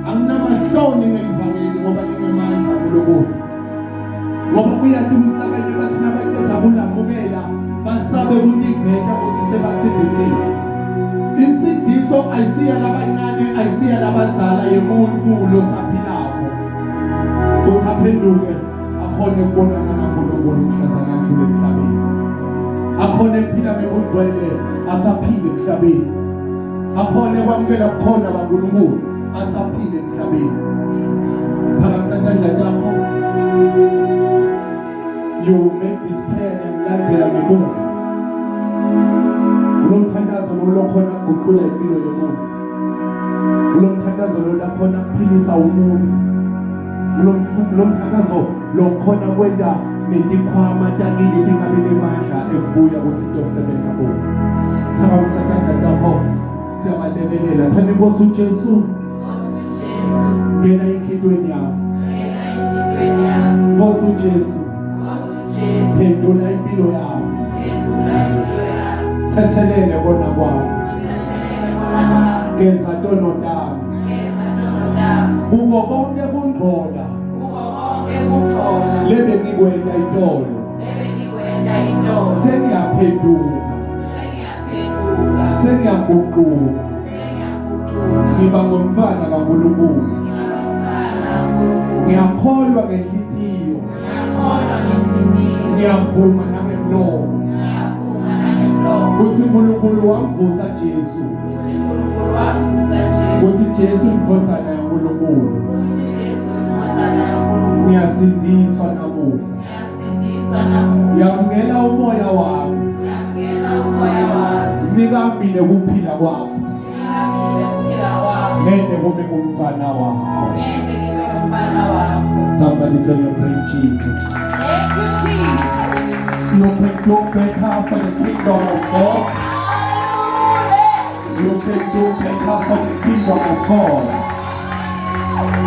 anginamahloni ngelivangeli ngoba lingemandla kulokho. Ngoba kuyaduka abanye bathi nabaqeda kulamukela basabe kuniveta ukuthi sebasindisile. Insindiso ayisiya labancane ayisiya labadzala yemuntu losaphilako. Uthi aphenduke akhone ukubonana naNkulunkulu mhlazana adlule emhlabeni. Akhone ukuphila ngobugcwele asaphile emhlabeni. Akhone kwamukela kukhona kaNkulunkulu asaphile emhlabeni. Phakamisa isandla yakho. You make this prayer ngemlandzela ngemuva. Ulomthandazo lokhona ukuguqula impilo yomuntu. Ulomthandazo lokhona ukuphilisa umuntu. Ulomthandazo lokhona kwenda netikhwama takini lingabi nemandla ekubuya ukuthi into sebenza kuwo. Phakamisa isandla yakho. Siyabalekelela thana Nkosi uJesu. Ngena enhlitweni yakho. Nkosi uJesu. Phendula impilo yakho. Thethelele kona kwakho. Geza tono dami. Kuko konke kungcola. Lebe ngikwenda intolo. Sengiyaphenduka. Sengiyaguquka. Ngiba ngumfana kaNkulunkulu. Ngiyakholwa ngenhliziyo. Ngiyavuma nangemlomo. Uthi uNkulunkulu wamvusa Jesu. Uthi Jesu indodana kaNkulunkulu. Ngiyasindiswa namuhla. Ngiyamukela umoya wami. Nikambile ukuphila kwakho. Ngende kube ngumfana wakho. Somebody celebrate Jesus. Thank you, Jesus. You can do better for the kingdom of God. You can do better for the kingdom of God.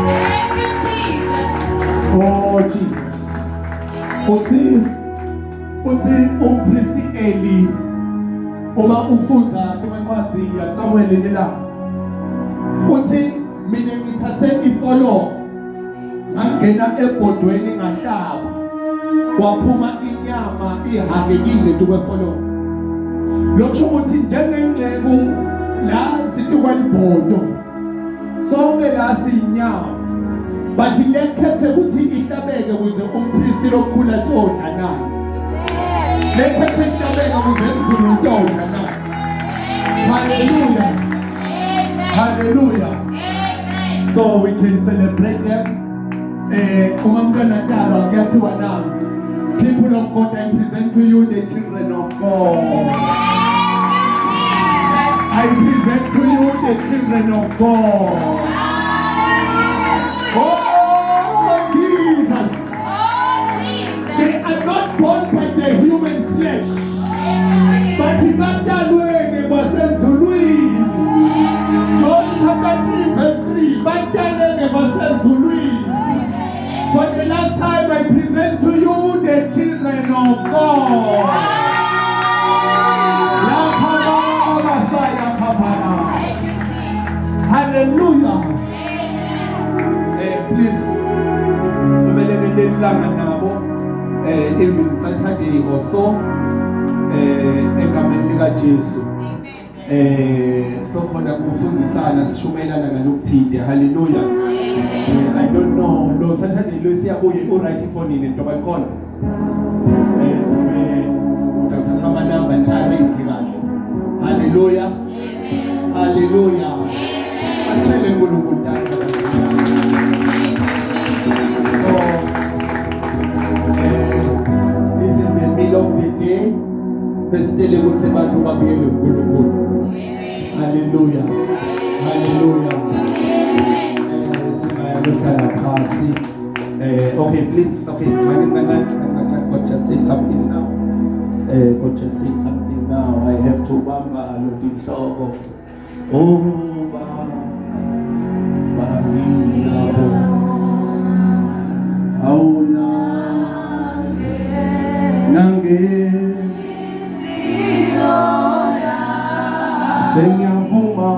Thank you, Jesus. Oh Jesus. Uthi umpristi Eli uma ufunda kwencwadi yaSamuel lela. Uthi mina ngithathe ifolo ngangena ebhodweni ngahlaba. Waphuma inyama ihagekile tukwefolo. Lokho ukuthi njengengceku la situkwa libhodo. Sonke la sinyama. Bathi lekhethe ukuthi ihlabeke ukuze umpristi lokhula todla naye. Lekhethe ihlabeke ukuze emzulu todla naye. Hallelujah. Hallelujah. So we can celebrate them. People of God, I present to you the children of God. I present to you the children of God. Oh Jesus. They are not born by the human flesh, but in that way they were sent to Louis. John chapter 3 verse 3, but then they were sent to Louis. For the last time I present to you the children of God. Hallelujah. Please, even Saturday or so, egameni lika Jesu. Sikhona ukufundisana sishumayelana ngalokuthide. Hallelujah. I don't know lo Saturday lo siyabuye uright phone ni nto bakhona. Uthatha ama number ni arrange kahle. Hallelujah. Hallelujah. Ashele uNkulunkulu besitele ukuthi abantu babuyele kuNkulunkulu. Hallelujah. Hallelujah. Singayahlala phansi. Okay, please. Okay, God just say something now. God just say something now. I have to bamba lotinhloko. Oh, Auna nange senyavuma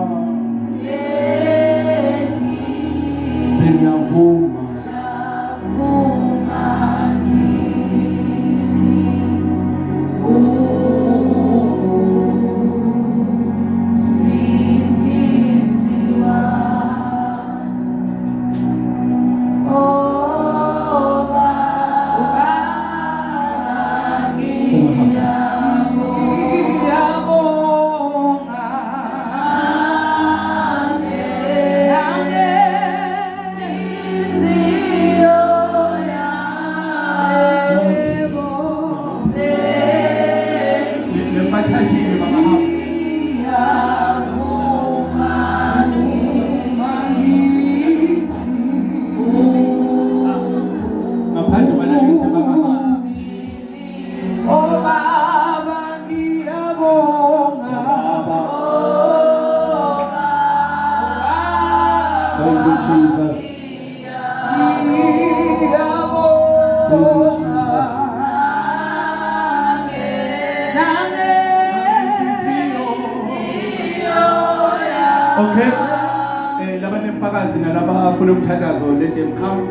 Nalaba ukuthandaza let them come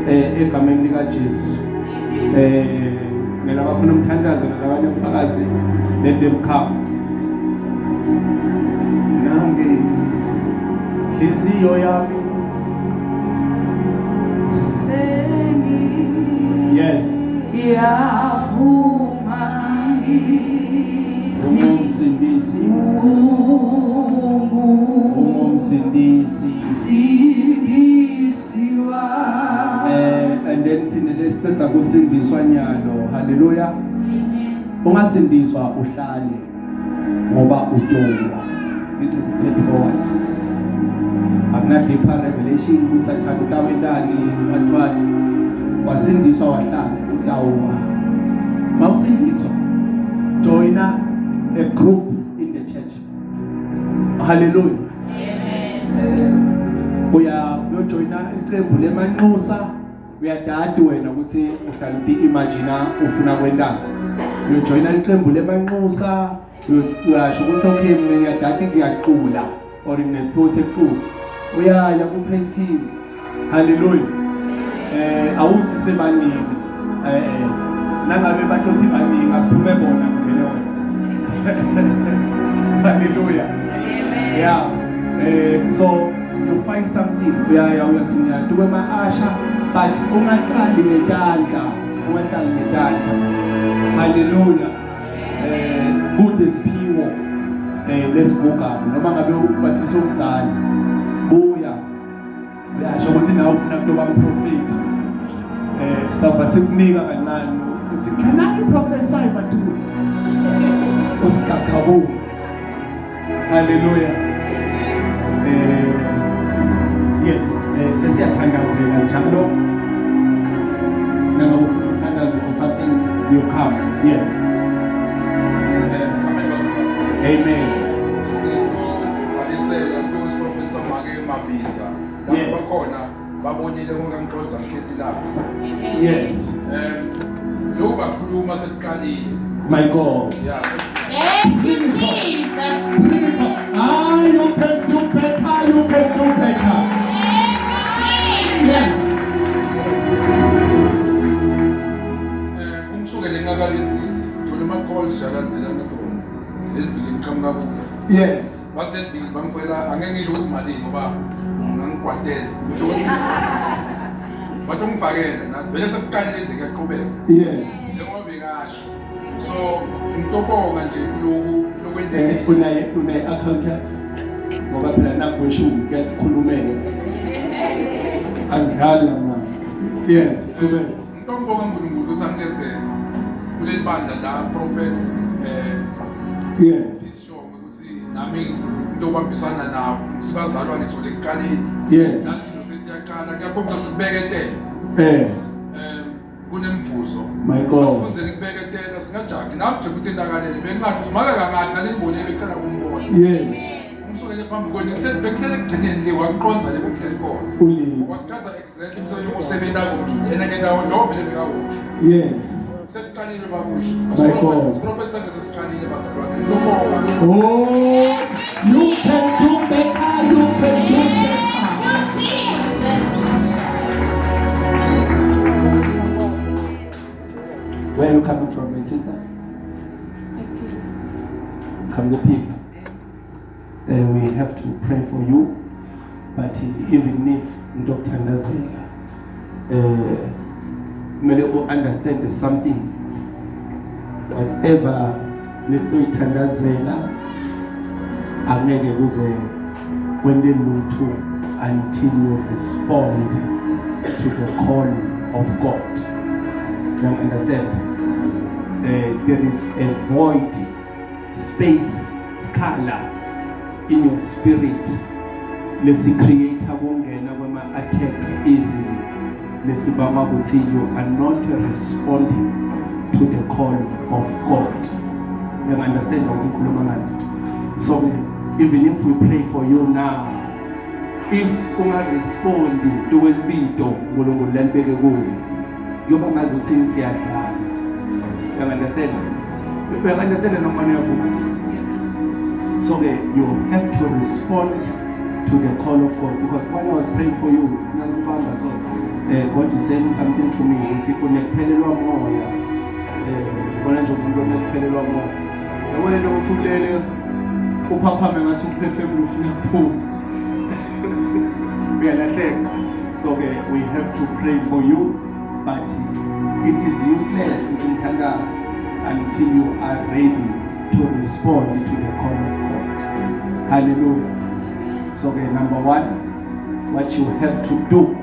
egameni lika Jesu nalaba afuna ukuthandaza nalabanye umfakazi let them come nange hliziyo yami yes yavuma umsindisi and then thina lesithatha kusindiswa nyalo. Hallelujah. Ungasindiswa uhlale ngoba utolwa. This is straightforward. Akuna deeper revelation kusathanda utawendani atwathi wasindiswa wahlala utawuwa. Mawusindiswa joina a group in the church. Hallelujah. Uyojoina iqembu lemanxusa uyadadi wena ukuthi uhlala imagine ufuna kwendana. Uyojoina iqembu lemanxusa uyasho ukuthi okay mina ngiyadadi ngiyaqula or nginesipho sequlu. Uyaya ku praise team. Hallelujah. Awuthi sebaningi. Nangabe bathothi baningi aphume bona ngene. Hallelujah. Yeah. So you find something where you are singing to my asha, but ungahlali netandla. Hallelujah. Good is pure. Let's go up. Noma ngabe ubathiso umdala. Buya. Uyasho ukuthi nawe ufuna kuba umprofeti. Stop asikunika kancane. Can I prophesy badu? Usikakabu. Hallelujah. Yes, sesiyathandazela njalo. Now thandaza for something you come. Yes. Amen. Yes. My God. Thank you, Jesus. You can do better. You can do better. Yes. Yes. Was that big bang for angeke ngisho ukuthi malini ngoba ngangigwadele ngisho ukuthi batomfakela na vele sekuqalile nje ngiyaqhubeka. Yes. Njengoba bekasho. So ngitobonga nje lokwendelele. Unaye account ngoba phela nakwesho ukukhulumela. Azihali mama. Yes, kubele. Ngitobonga uNkulunkulu ukuthi angilethele kuleli bandla la prophet Yes. isho ukuthi nami into obambisana nawo sibazalwa ngithole ekuqaleni. Yes. Nathi nosiyaqala kuyakhombisa ukuthi sibeketele. Kunemvuzo. My God. Sifunze ukubeketela singajaki nathi ukuthi indakalele bengathi usimaka kangaka nalibone becala kumbona. Yes. Umsukele phambili kwenu behlele ekugcineni le wakuqonza le behlele khona. Ulimi. Wachaza exactly umsebenzi osebenza kumina yena ke ndawo lo vele bekawusho. Yes. Sekuqalile bakusho. My God. Prophet sakhe sesiqalile bazalwane. Ngizobonga. Oh, you can do better. You can do better. Where are you coming from, my sister? Come the people. We have to pray for you, but even if Dr. Nazela, may you understand there's something. Whatever Mr. Nazela, angeke kuze kwende lutho until you respond to the call of God. You understand? There is a void, space, scala in your spirit. Let's create a wongena when my attacks easily. Let's you are not responding to the call of God. You understand what I'm So even if we pray for you now, if you are responding to what we do, you understand? You understand no money of so you have to respond to the call of God, because when I was praying for you, God is saying something to me. He said, so we have to pray for you, but it is useless until you are ready to respond to the call of God. Hallelujah. So number one, what you have to do,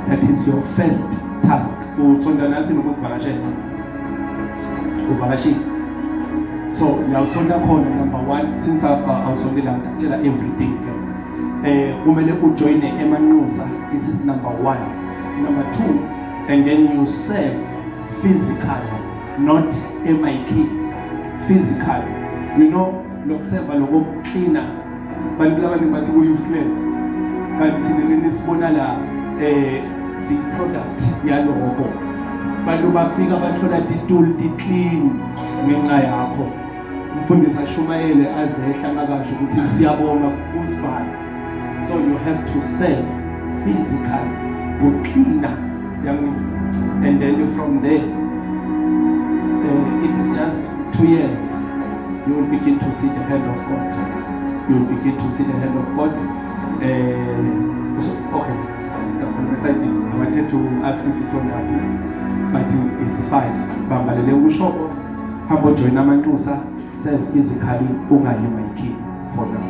that is your first task. So number one, since I'll tell everything. This is number one. Number two, and then you serve physically, not MIK. Physically. You know, look serve a logo cleaner. But you useless. But this see product ya logo. But you figure about the tool, the clean ngenxa yakho. Mfundisa Shumayele azehla ngakasho ukuthi siyabonga usibani. So you have to serve physically, go cleaner, and then from there, it is just 2 years. You will begin to see the hand of God. You will begin to see the hand of God. I wanted to ask you to solve that, but it's fine. Bambalele ushobo, habo joina mantusa, serve physically, ungayimaiki for now.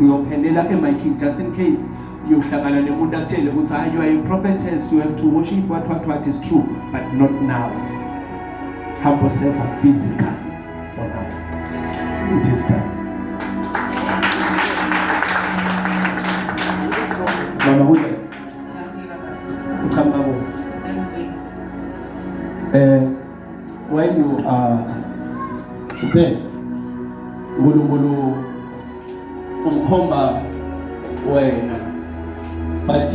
Uyophendela eMike just in case you hlangana nemuntu akutshele ukuthi you are a prophetess, you have to worship what is true, but not now. Help yourself physically for now. It is time. Mama Huda, come on. When you are there, umkhomba wena, but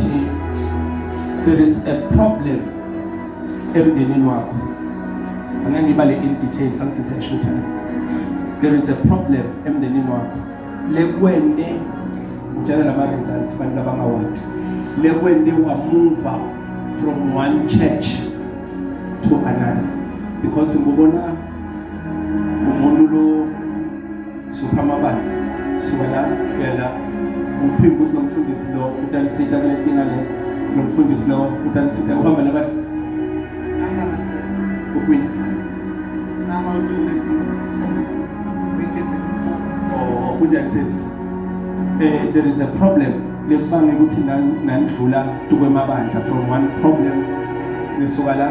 there is a problem emndenini wakho. Angangibale in detail sangiseseshuta. There is a problem emndenini wakho. Lekwende njalo lama results bantu abangawati. Lekwende wa move from one church to another, because ngubona umuntu lo suphamabandla sukela phela uphimbo sinomfundisi lo utanisita kule nkinga le nomfundisi lo utanisita uhamba nabantu Angamasesi ukwini nama udule oh kunjani sesi there is a problem lebange ukuthi nandlula tukwemabandla from one problem nisuka la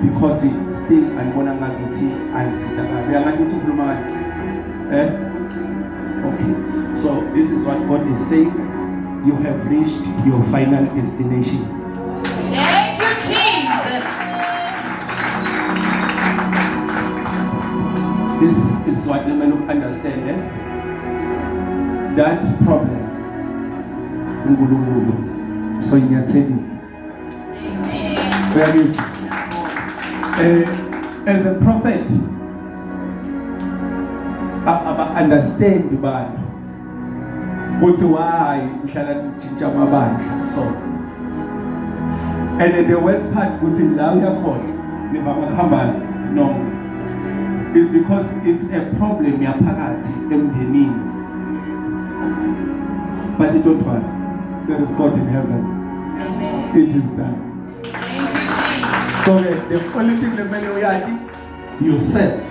because still angibona ngazuthi angisizakala. Uyangathi ukhuluma ngathi? Okay. So this is what God is saying. You have reached your final destination. Thank you, Jesus. This is what you may understand. That problem. So you are telling. Amen. As a prophet, I understand the band. What's why so and in the west part was in Lauya Court, no, it's because it's a problem but you don't worry, there is God in heaven. Amen. It is done. Thank you, Jesus. So the only thing yourself,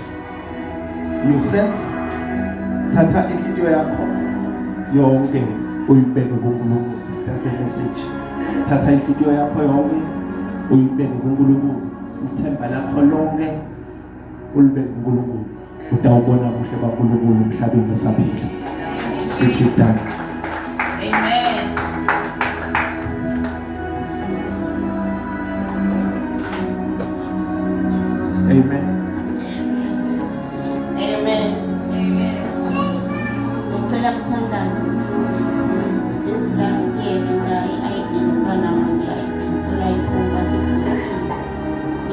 tata inhliziyo yakho yonke uyibeke kuNkulunkulu. That's the message. Tata inhliziyo yakho yonke uyibeke kuNkulunkulu. Uthemba lakho lonke ulibeke kuNkulunkulu. Utawubona kuhle kaNkulunkulu emhlabeni osaphila. It is done. Amen. Amen. Amen. Ngicela kuthandaza umfundisi. Since last year I didn't run around the IT, so like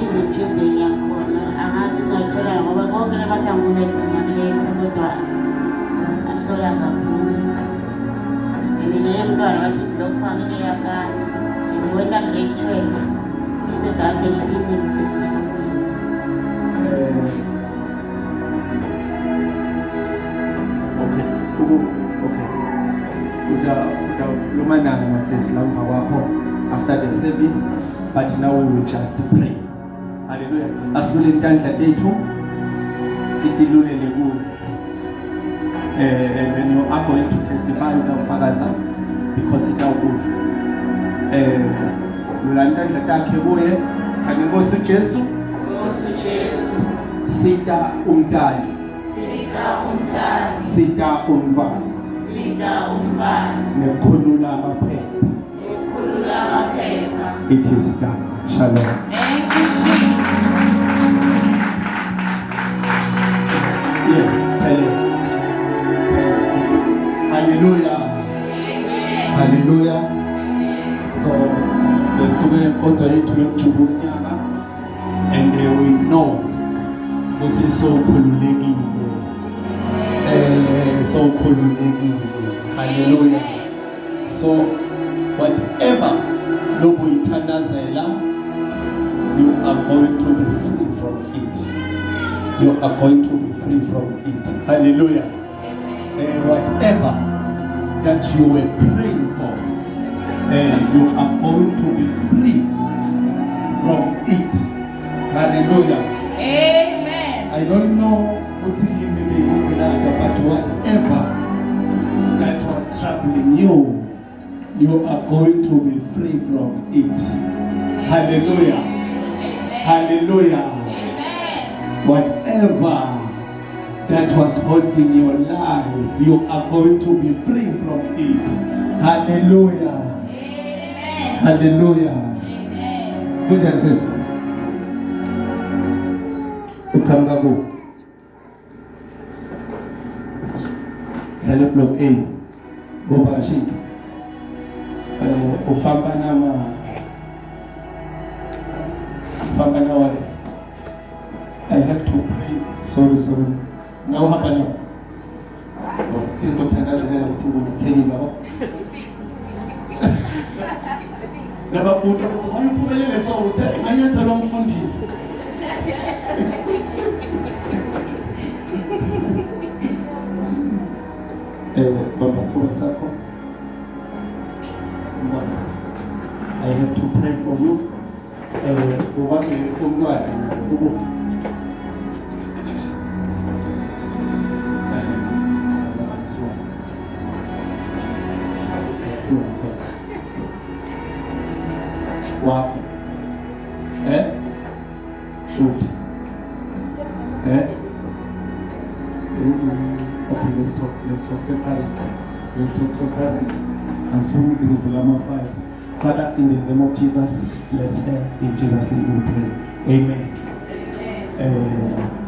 even Tuesday ngiyakhona angathi uzayithola ngoba konke labathi angulethe ngiyamlesa kodwa akusola kakhulu. And naye mntwana wasiblock kwangile yakani. And went at grade 12. Didn't that anything in after the service, but now we will just pray. Hallelujah. As we done that day too, and then you are going to testify without Fagaza because it's all good. Sita umtali. Sita umvali. Nekhulula amaphepha. It is done. Shalom. Thank you, Jesus. Yes. Hallelujah. Amen. Hallelujah. So let's go and to Chubunyana and we know what is so khululekile. Hallelujah. So whatever lobo ithandazela, you are going to be free from it. You are going to be free from it. Hallelujah. Whatever that you were praying for, you are going to be free from it. Hallelujah. Amen. I don't know what you mean, but whatever that was troubling you, you are going to be free from it. Hallelujah. Amen. Hallelujah. Amen. Whatever that was holding your life, you are going to be free from it. Hallelujah. Amen. Hallelujah. Amen. Good answers. Ukamgabu. Hello block A. Go Parashi. Ufamba na I have to pray. Sorry. Now hapa now. Sinto kutangazela ukuthi ngitheni baba. Nababuta ukuthi wayiphumelele so uthe ngayenza lo mfundisi. Baba sakho. I have to pray for you. Ubani umntwana ubu. talk separate. Let's talk separate. As we begin to learn our fights. Father, in the name of Jesus, bless her. In Jesus' name we pray. Amen.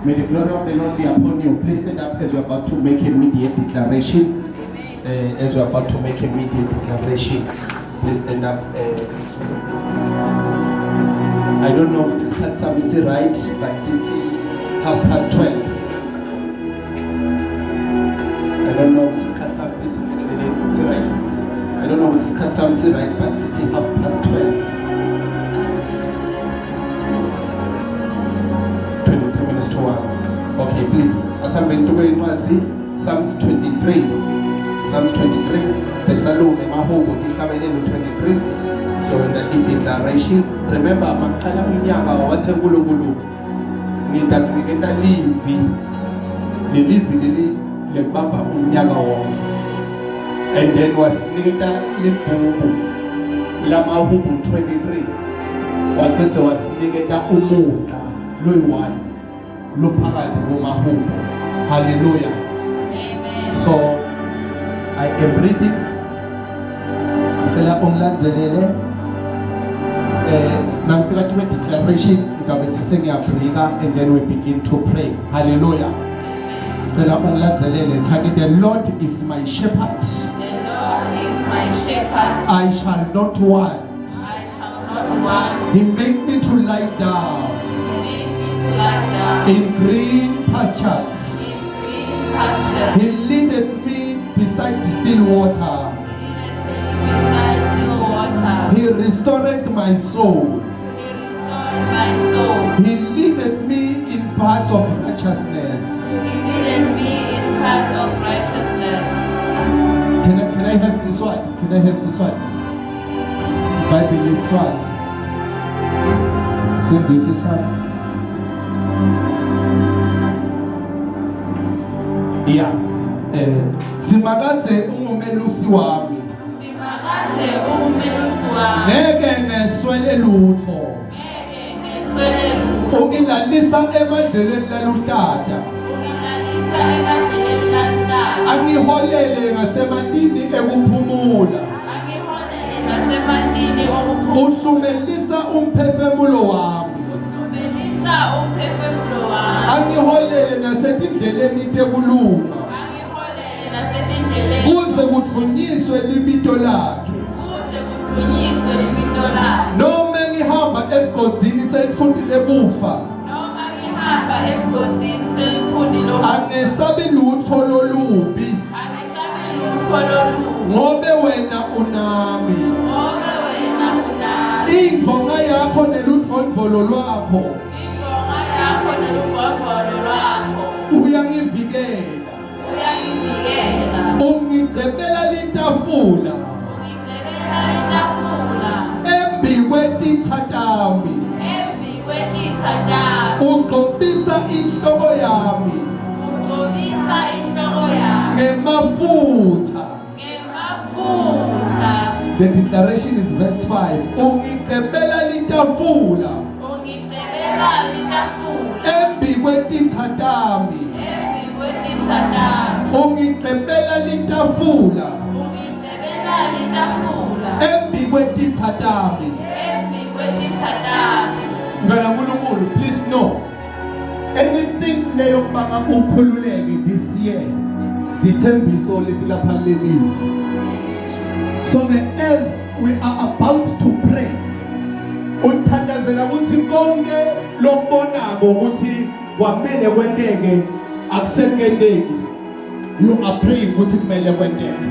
May the glory of the Lord be upon you. Please stand up as we're about to make immediate declaration. As we're about to make immediate declaration. Please stand up. I don't know if it's cut some is right, but since 12:30. I don't know if it's cut some is right. I don't know if it's cut some is right, but since 12:30. 23 minutes to 1. Okay, please. As I'm going to go in Psalms 23. Psalms 23. Besalome Mahobo Tihlabelelo 23. So in the declaration, remember makhala umnyaka wawathengulunkulu ngita livi leli lekubamba umnyaka wonke, and then wasiniketa libhuku lamahubo 23 wacitse wasiniketa umuqa loyi-1 lophakathi komahubo. Hallelujah. Amen. So I am reading. Ngicela ungilandzelele. Nangifika to declaration ngabe sisengiyabhrika and then we begin to pray. Hallelujah. Ngicela ungilandzelele. Thank the Lord is my shepherd. The Lord is my shepherd. I shall not want. I shall not want. He made me to lie down He made me to lie down in green pastures. in green pastures. He leadeth me beside the still water. Beside still water. He restored my soul. He restored my soul. He leadeth me in paths of righteousness. He leadeth me in path of righteousness. Can I have this word? Can I have this word? Bible is word. Say this is word. Yeah. Simakadze ungumelusi wami. Simakade umelusi wami. Ngeke ngeswele lutho. Ngeke ngeswele lutho. Ungilalisa emadleleni laluhlata. Ungilalisa emadleleni laluhlata. Angiholele ngasemandini ekuphumula. Angiholele nasemandini okuphumula. Uhlumelisa umphefemulo wami. Uhlumelisa umphefumulo wami. Angiholele nasetindleleni tekulunga. Angiholele nasetindleleni. Kuze kuthunyiswe libito lakhe. Kuze kuthunyiswe libizo lakhe. Noma ngihamba esigodini selifundile kufa. Noma ngihamba esigodini selifundile kufa. Angesabi lutho lolubi. Angisabi lutho lolubi. Ngobe wena unami. Ngoba wena unami. Indvonga yakho neludvondvolo lwakho Indonga yakho neluvondolo lwakho. uyangivikela. Uyangivikela. Ungigcebela litafula Ungigcebela itafula. embi kwetitha tami. Embi kwetitha tami. Ugqobisa inhloko yami Ugcobisa inhloko yami. ngemafutha. Ngemafutha. The declaration is verse 5. Ungigcebela litafula Ungigcebela itafula. embi kwetitha tami. Embi kwetitha tami. Ungigcebela litafula Ungigcebela itafula. embi kwetitha tami. Embi kwetitha tami. Ngana nkulunkulu, please know anything leyo kubanga ukhululeke this year dithembiso leti lapha lelive. So as we are about to pray, uthandazela ukuthi konke lokubonako ukuthi kwamele kwenteke akusekenteki. You are praying ukuthi kumele kwenteke.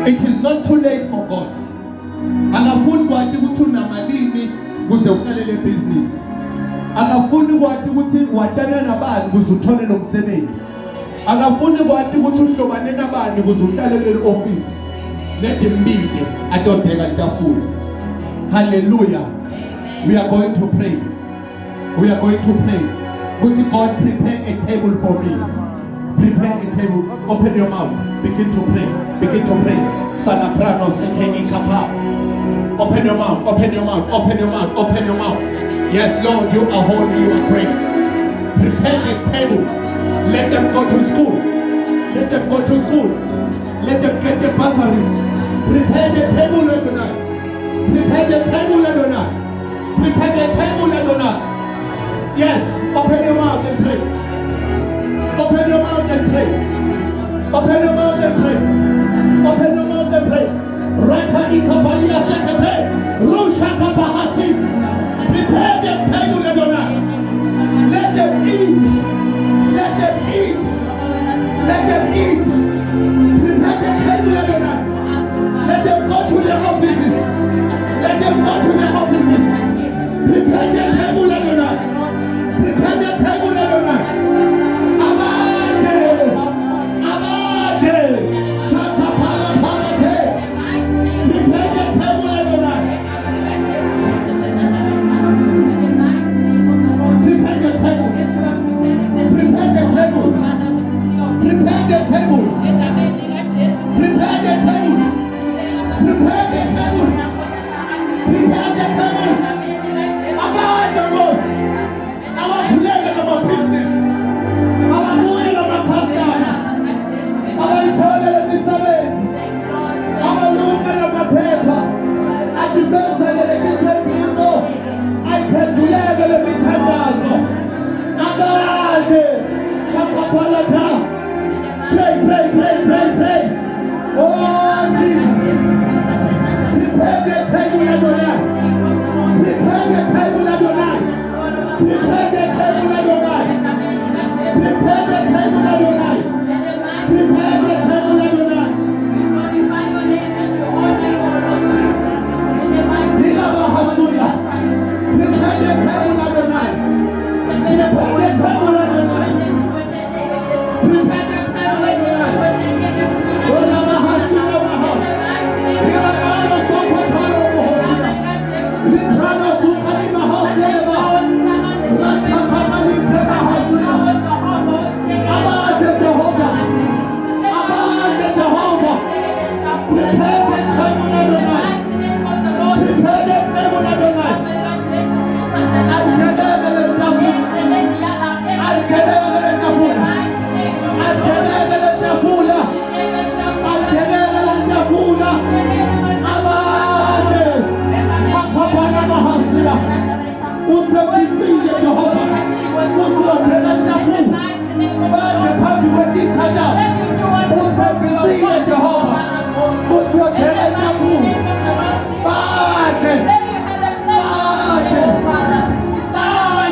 It is not too late for God. Akafuni kwathi ukuthi unamalini kuze uqalele business. Akafuni kwathi ukuthi watana nabani kuze uthole nomsebenzi. Akafuni kwathi ukuthi uhlobane nabani kuze uhlale kuleli office. Let him lead atodeka litafula. Hallelujah. We are going to pray. We are going to pray. Kuti God prepare a table for me. Prepare a table. Open your mouth. Begin to pray. Begin to pray. Sana prano siteni kapa. Open your mouth. Open your mouth. Open your mouth. Open your mouth. Yes, Lord, you are holy. You are great. Prepare a table. Let them go to school. Let them go to school. Let them get the bursaries. Prepare the table, Adonai. Prepare the table, Adonai. Prepare the table, Adonai. Yes, open your mouth and pray. Open your mouth and pray. Open your mouth and pray. Open your mouth and pray. Rata ikabalia sekete. Rusha kabahasi. Prepare the table, Adonai. Let them eat. Let them eat. Let them eat. Prepare the table, Adonai. Let them go to their offices. Let them go to their offices. Prepare the table, Adonai. Prepare the table, Adonai. Abade. Abade. Shakapala palate. Prepare the table, Adonai. Prepare the table. Prepare the table. Prepare the table. Prepare the table. Prepare the table. Prepare the table. About the most. Our plan of our business. Our moving of our customer. Our eternal of the Sabbath. Our movement of our paper. At the first side of the people. I can do level of the Tandazo. Abade. Chakapalata. Pray, pray, pray, pray, pray. Oh, Jesus. Prepare the table, Adonai. Prepare the table, Adonai. Prepare the table, Adonai. Prepare the table, Adonai. Prepare the table, Adonai. Prepare the table, Adonai. Prepare the table, Adonai. Prepare the table, Adonai. Ola mahasula maha. Prepare sokotalo mohosina. Prepare sukani mahaseba. Ratakamani mahasuna. Abade Jehovah. Abade Jehovah. Prepare the table, Adonai. Prepare the table, Adonai. Al-Kedegele Tafu. Al-Kedegele Tafula. Al-Kedegele Tafula. Al-Kedegele Tafula. Abade. Shakapana mahasila. Utrepisile Jehovah. Utrepisile Tafu. Bade Papi Wakikada. Utrepisile Jehovah. Utrepisile Tafu. Bade. Bade. Bade.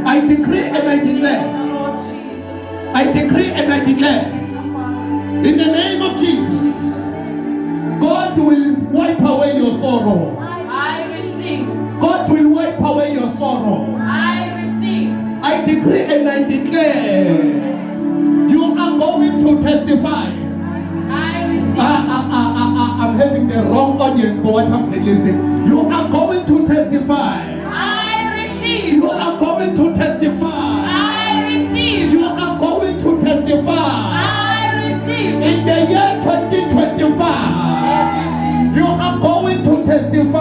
I decree and I declare. I decree and I declare. In the name of Jesus, God will wipe away your sorrow. I receive. God will wipe away your sorrow. I receive. I decree and I declare. You are going to testify. I receive. I'm having the wrong audience for what I'm releasing. You are going to testify. I receive. You are going to testify. I receive. You are going to testify. I receive. In the year 2025, you are going to testify. I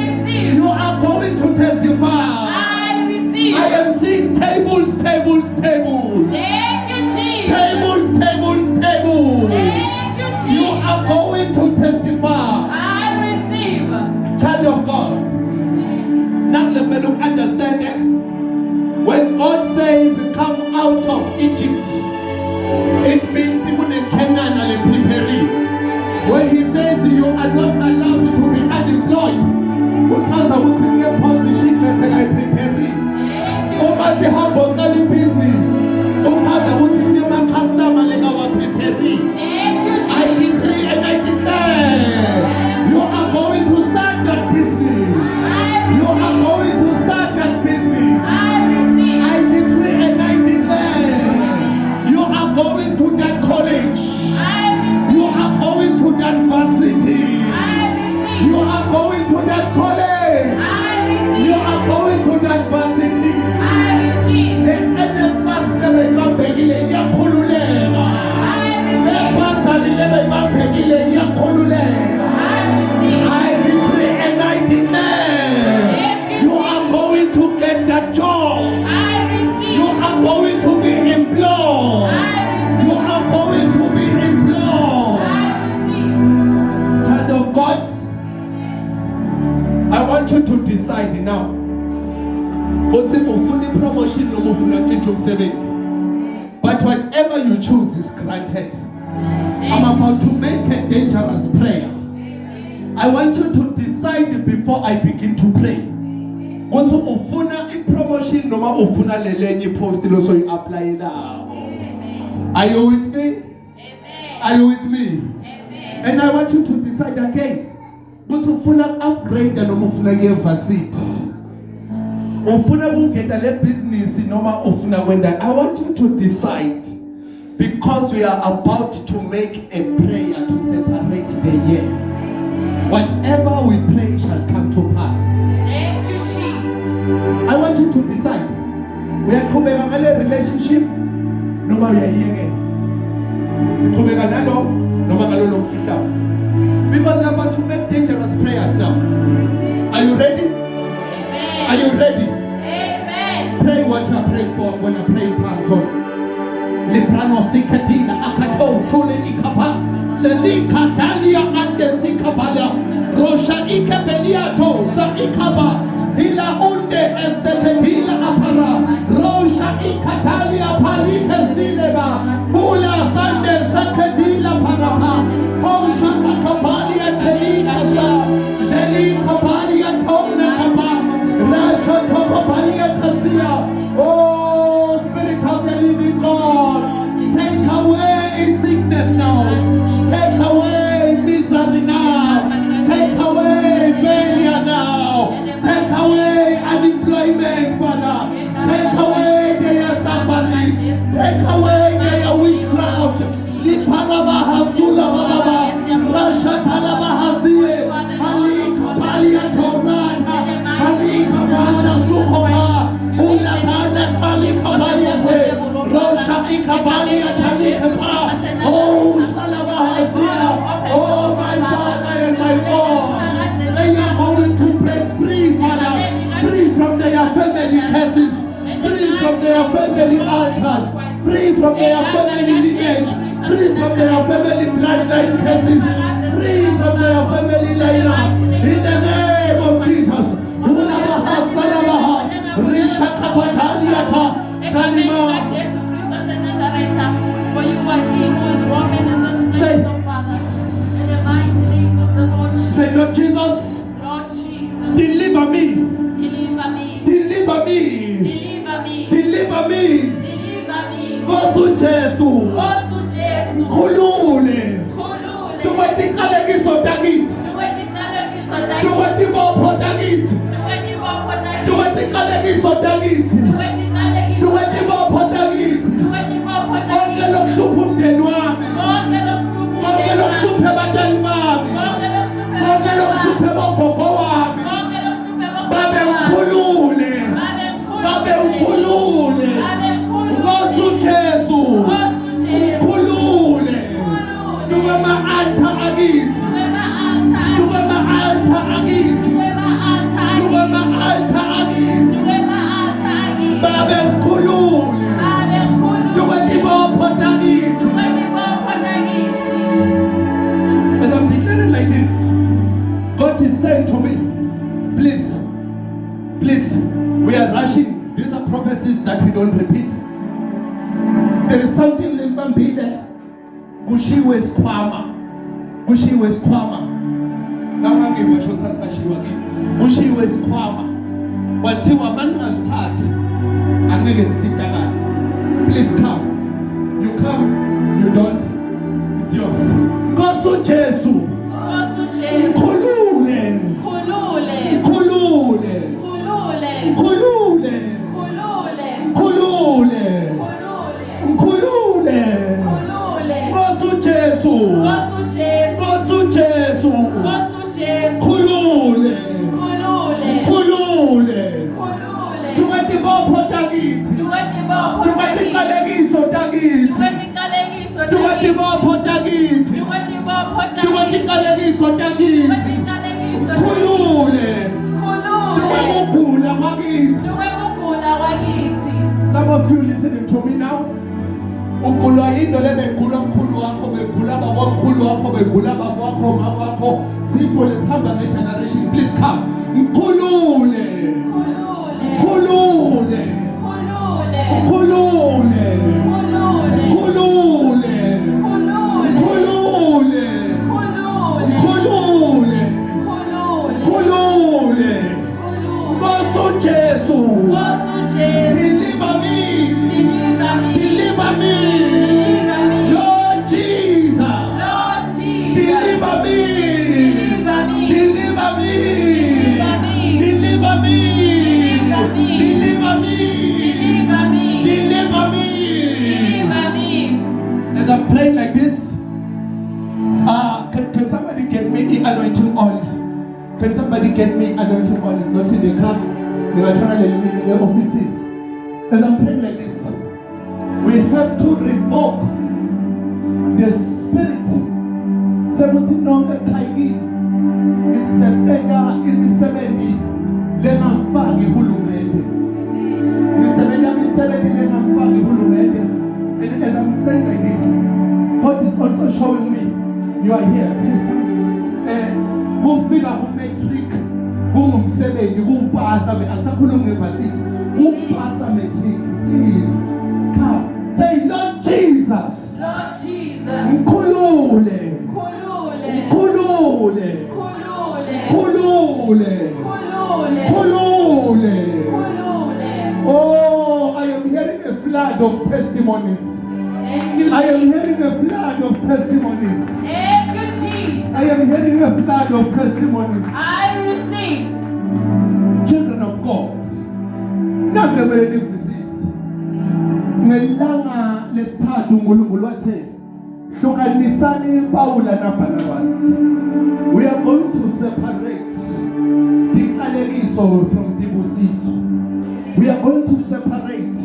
receive. You are going to testify. I receive. I am seeing tables. Thank you, Jesus. Tables. Thank you, Jesus. You are going to testify. I receive. Child of God. Now let me look understand it. When God says out of Egypt, it means Canaan and preparing. When he says you are not allowed to be unemployed, because I was in your position as I preparing. Over the humble business, because I was in your customer like our preparing. I decree and I declare, you are going to start that business. You are going to start that business. I decree and I declare, you are going to that college. You are going to that varsity. You are going to that college. You are going to that varsity. The NSFAS never even begin ya kululega. The pastor never even begin ya kululega. I decree and I declare, you are going to get that job. You are going to be employed. You are going to be employed. Child of God, I want you to decide now. Uthi ufuna promotion noma ufuna utshintsha umsebenzi. But whatever you choose is granted. I'm about to make a dangerous prayer. I want you to decide before I begin to pray. Uthi ufuna promotion noma ufuna lelenye post lo so you apply now. Are you with me? Amen. Are you with me? Amen. And I want you to decide again. Uthi ufuna upgrade noma ufuna varsity. Ufuna ukungena le business noma ufuna kwenda. I want you to decide, because we are about to make a prayer to separate the year. Whatever we pray shall come to pass. Thank you, Jesus. I want you to decide. Uyaqhubeka ngale relationship noma uyayiyekela. Qhubeka nalo noma ngalo lokufihla. Because we are about to make dangerous prayers now. Are you ready? Amen. Are you ready? Amen. Pray what you are praying for when I pray in tongues. Librano sikatina akato chule ikapa selika dalia ande sikapala rosha ikapeliato za ikaba ila unde eseketila apara rosha ikatalia palike sileba ula sande seketila parapa rosha akapalia telika sa zelika palia tona kapa rasha tokopalia kasia. Oh, Spirit of the living God, take away sickness now. Take away misery now. Take away failure now. Take away unemployment, Father. Take away their suffering. Take away their witchcraft. Lipalabahasula Baba. Rashatalabahasiye. Halika Palia Torata. Halika Banda Sukoba. Ulabana Talika Bayate. Rosha Ikabalia Talika. Oh, Shalabahasiya. Oh, my Father and my God. They are going to break free, Father. Free from their family curses. Free from their family altars. Free from their family lineage. Free from their family bloodline curses. Free from their family lineup. In the name of Jesus. Ulabaha Salabaha. Risha Kapataliata. Shalima. For you are he who is walking in the spirit of Father. In the mighty name of the Lord Jesus. Say, Lord Jesus, Lord Jesus. deliver me. Deliver me. Deliver me. Deliver me. Deliver me. Deliver me. Kosu Jesu. Osu Jesu. Khulule. Khulule. Tuwetiqalekiso dakithi. Tuwetiqalekiso dakithi. Tuwetibopho dakithi. Tuwetibopho dakithi. Tuwetiqalekiso dakithi. Tuwetiqalekiso. Tuwetibopho dakithi. Tuwetibopho Konke dakithi. lokuhlupha umndeni wami. Konke lokuhlupha Konke lokuhlupha abantwana bami. Konke lokuhlupha abogogo wami. Babe ngikhulule. Babe ngikhulule. Nkosi uJesu. Ngikhulule. Duke ma-altar akithi. Duke ma-altar akithi. Duke ma-altar akithi. Babe There is something lembambile. Kushiwe isikhwama. Kushiwe isikhwama. Noma ngiwasho sasashiwa ke. Kushiwe isikhwama. Wathiwa maningazithathi angeke ngisindakala. Please come. You come, you don't. It's yours. Nkosi Jesu. Nkosi Jesu. Khulule. Khulule. Khulule. Khulule. Khulule. Khulule. Khulule. Khulule. Khulule. Khulule. Nkosi Jesu. Nkosi Jesu. Nkosi Jesu. Nkosi Jesu. Khulule. Khulule. Khulule. Khulule. Tukati bopho takithi. Tukati bopho Tukati takithi. kalekiso takithi. Tukati kalekiso Tukati takithi. bopho takithi. Tukati bopho Tukati takithi. kalekiso takithi. Tukati kalekiso takithi. Khulule. Khulule. Tukugula kwakithi. Tukugula kwakithi. Some of you listening to me now. Ugulwa yinto lebegula mkhulu wakho, begula baba mkhulu wakho, begula baba wakho, mama wakho. Sifo lesihamba ngegeneration. Please come. Mkhulule. Khulule. Khulule. Khulule. Khulule. Khulule. Khulule. Khulule. Khulule. Khulule. Khulule. Khulule. Khulule. Khulule. Nkosi Jesu. Nkosi Jesu. Deliver me. Deliver me. Deliver me. Deliver me. Lord Jesus. Lord Jesus. Deliver me. Deliver me. Deliver me. Deliver me. Deliver me. Deliver me. Deliver me. Deliver me. Deliver me. Deliver me. As I'm praying like this, can somebody get me the anointing oil? Can somebody get me anointing oil? It's not in the car. They were trying to leave the office. As I'm praying like this, we have to revoke the spirit. Seventeen number kaigi. Imisebenzi lengamfaki uhulumende. Imisebenzi lengamfaki uhulumende. And as I'm saying like this, God is also showing me you are here. Please come. Kufika ku-matric kungumsebenzi kuwupasa akusakhulumi ngevarsity kuwupasa matric. Please come. Say Lord Jesus. Lord Jesus. Mkhulule. Khulule. Khulule. Khulule. Khulule. Khulule. Khulule. Khulule. Oh, I am hearing a flood of testimonies. Thank you, I am Jesus. hearing a flood of testimonies. Thank you, Jesus. I am hearing a flood of testimonies. I receive. Children of God. Nakulemelele ibhizinisi. Ngelanga lesithathu uNkulunkulu wathe hlukanisani uPawula naBarnabas. We are going to separate iqalekiso from dibusiso. We are going to separate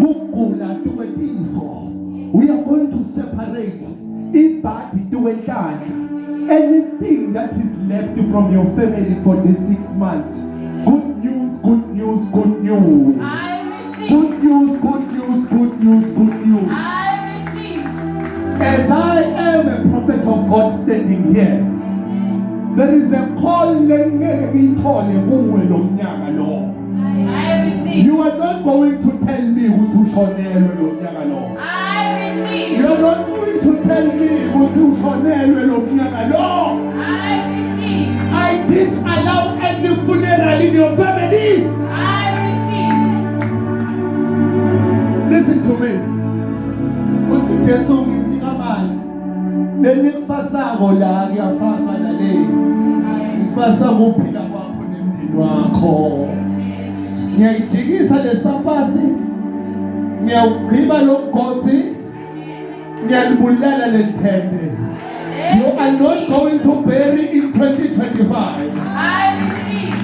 ukugula tukwetifo. We are going to separate ibhadi tukwehlandla. Anything that is left from your family for these 6 months. Good news, good news, good news. I receive. Good news, good news, good news, good news. I receive. As I am a prophet of God standing here, there is a call. I receive. You are not going to tell me who to Chanel. I receive. You are not going to tell me who to Chanel. I receive. I disallow any funeral in your family. I receive. Listen to me. Uthi Jesu nginika mali. Lenikufasako la kuyafaswa nale. Ngifasa kuphila kwakho nemndeni wakho. Ngiyayijikisa lesafasi. Ngiyawugqiba lo mgodi. Ngiyalibulala lethembe. You are not going to bury in 2025. I receive.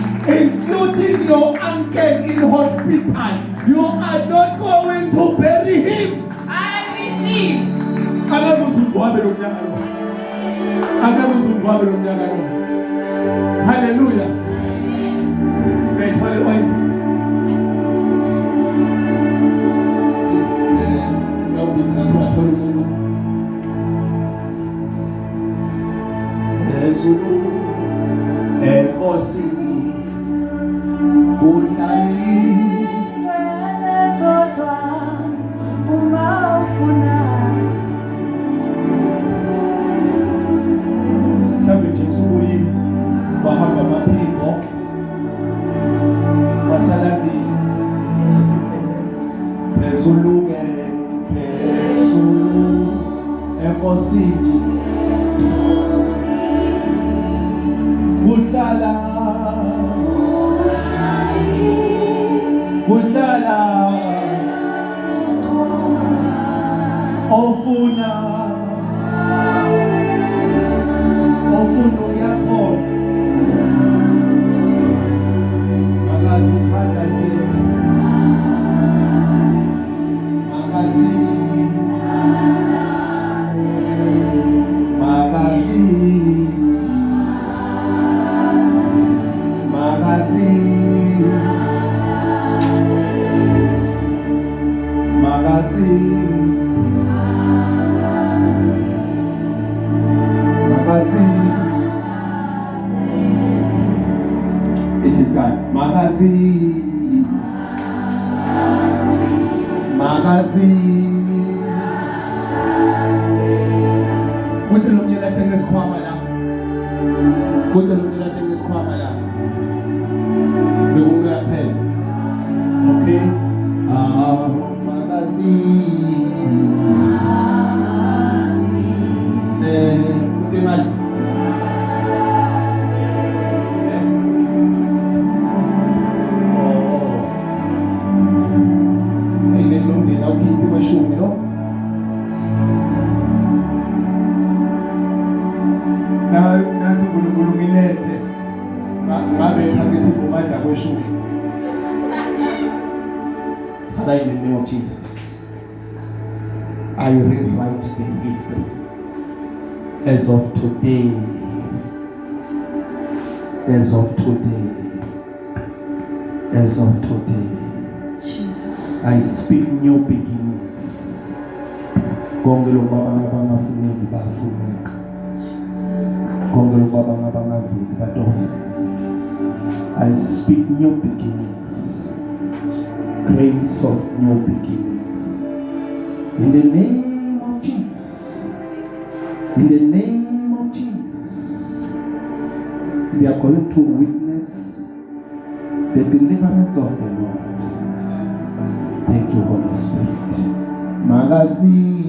Including your uncle in hospital. You are not going to bury him. I receive. Hallelujah. No business what told you. Ezulu ekosini udlali Sodwa uma suluke phezulu enkosini kuhlala ofuna uyakhona akazithandazeli It is God. Magazine. Kude lo mnyela tenesikhwama la. Bekuya phela. Okay. Magazine. Kude mali. Nansi uNkulunkulu ngilethe ngabe ngithi kumadla kweshumi. Father, in the name of Jesus, I rewrite the history as of today. Jesus, I speak new beginnings. Konke lokubaba ngabangafuneki bafuneka. Konke lokubaba ngabangaveli badofika. I speak new beginnings. Grace of new beginnings. In the name of Jesus. In the name of Jesus. We are going to witness the deliverance of the Lord. Thank you, Holy Spirit. Magazine.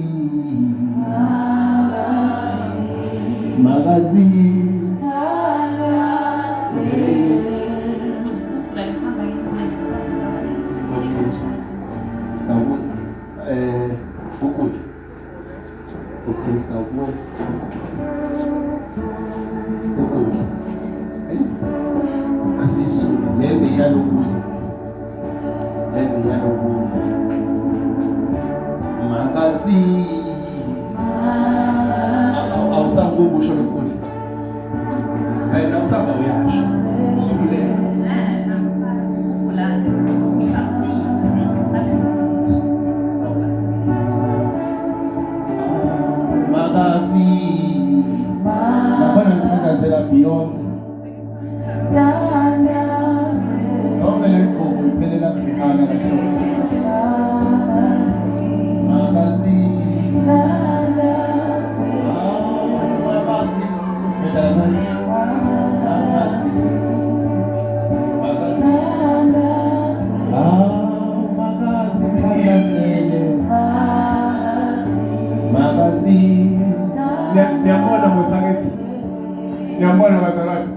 Niyambona bazalwane.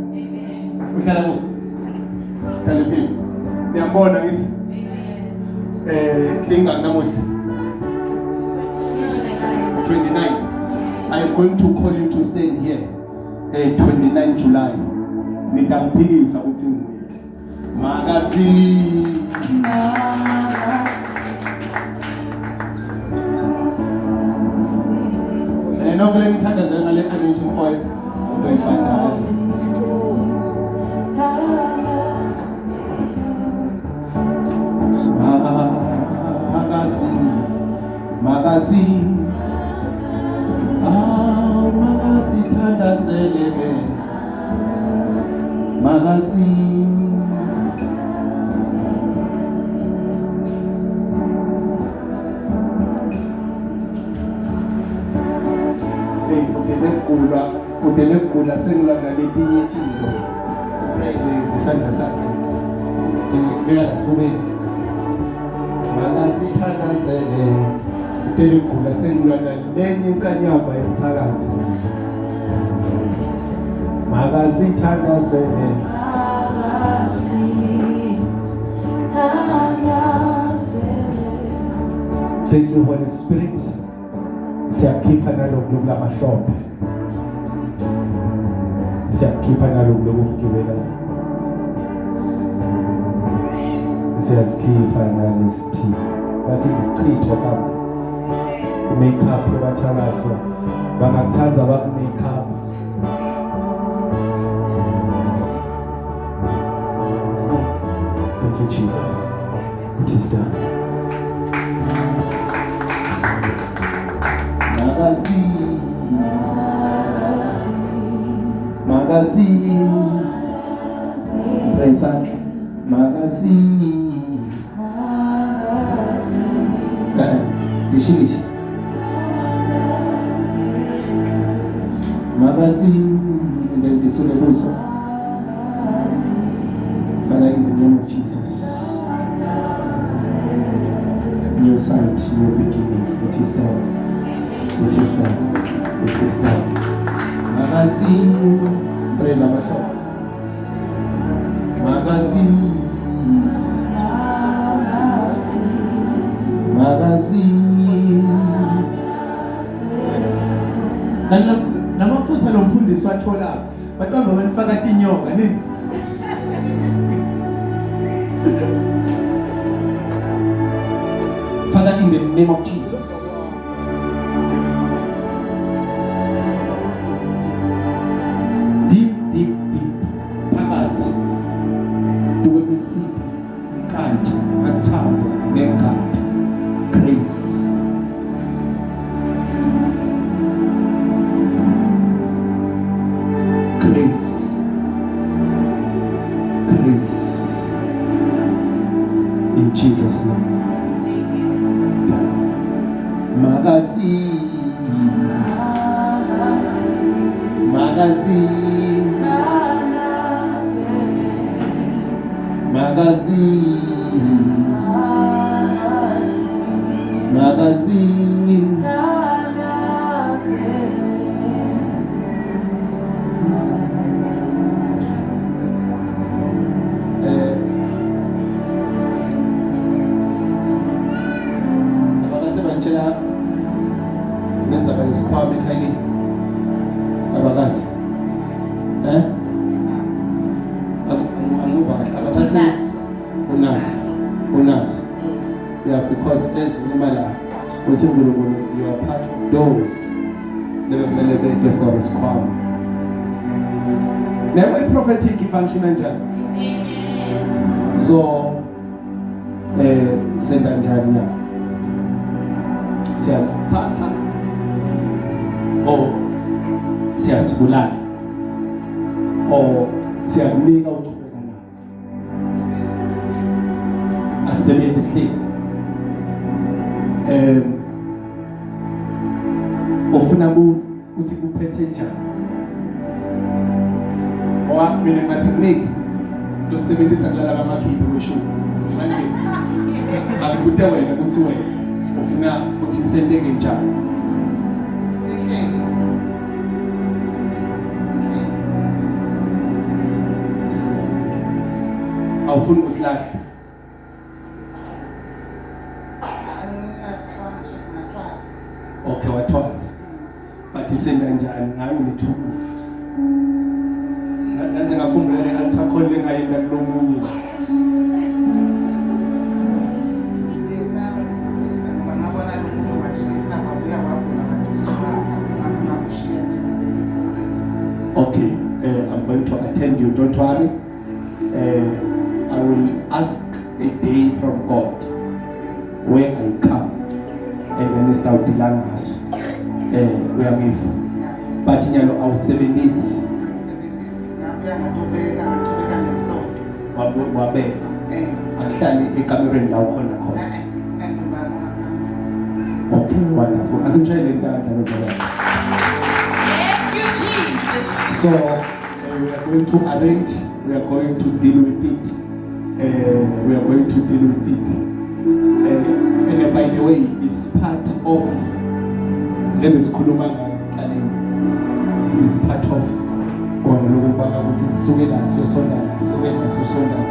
Uhlala kuphi? Uhlala phi? Niyambona ngithi? Klinga namuhla. 29. I am going to call you to stand here. 29 July. Nitampigisa uthi ngiyile. Magazine. Nokule ngithandazela ngale anointing oil. Magazine. Thandazelebe. Magazine. Udelekula sengilana letinye into. Isandla sakhe. Ngeke asifubeni. makasithandazele uteligula sengulana lenye inkanyamba yomthakathi makasithandazele thank you Holy Spirit siyakhipha nalokhu lokulamahlombe siyakhipha nalokhu lokugibela siyaskipha nalesithi bathi isichitho kapha i-makeup yabathakathi bangakuthanza baku-makeup thank you Jesus it is done magazine praise God magazine dishilisha magazine then disule buso Father in the name of Jesus new sight new beginning it is done it is done it is done magazine pray la masha magazine namafutha lomfundisi wathola batamba banifaka tinyonga nini Father in the name of Jesus deep phakathi dukwemisipi kanti mathambo nenkani grace in Jesus name magazine abasebantshela nenza bayisikhwama ekhayeni abakazi unaso yeah because as imala uSimbulunkulu you are part of those lebemele bede for isikhwama never a prophetic function njani so senda njani na siyasithatha siyasibulala siyakunika uqhubeka nazo asebenzise ofuna ukuthi kuphethe njani mina ngathi kuningi ndosebenzisa kulala bamakhiphi kweshow manje akude wena ukuthi wena ufuna ukuthi sendeke njani awufuni ukusilahle okay watwazi but isenda njani ngayo nithukuzi naze ngakhumbula altar call engayenda kulomunye okay I'm going to attend you don't worry I will ask a day from God where I come and then start to learn us where we but nyalo awusebenzisi wabeka ahlali ekamereni la ukhona khona okay wonderful asimshayele intandla bezalwane Thank you, Jesus. so we are going to arrange we are going to deal with it we are going to deal with it by the way, is part of lebesikhuluma ngaqaleni. Is part of kona lokubanga ukuthi sisuke la siyosondana, sisuke la siyosondana.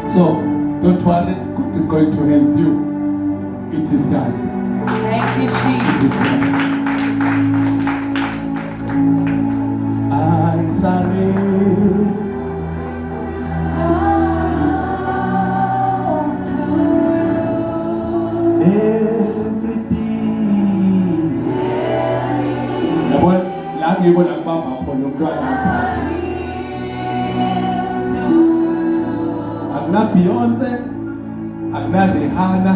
So don't worry, God is going to help you. It is done. Thank you, It is Jesus. done. I surrender everything. Yabona la ngibona kubamba khona umntwana. Akuna Beyonce, akuna Rihanna.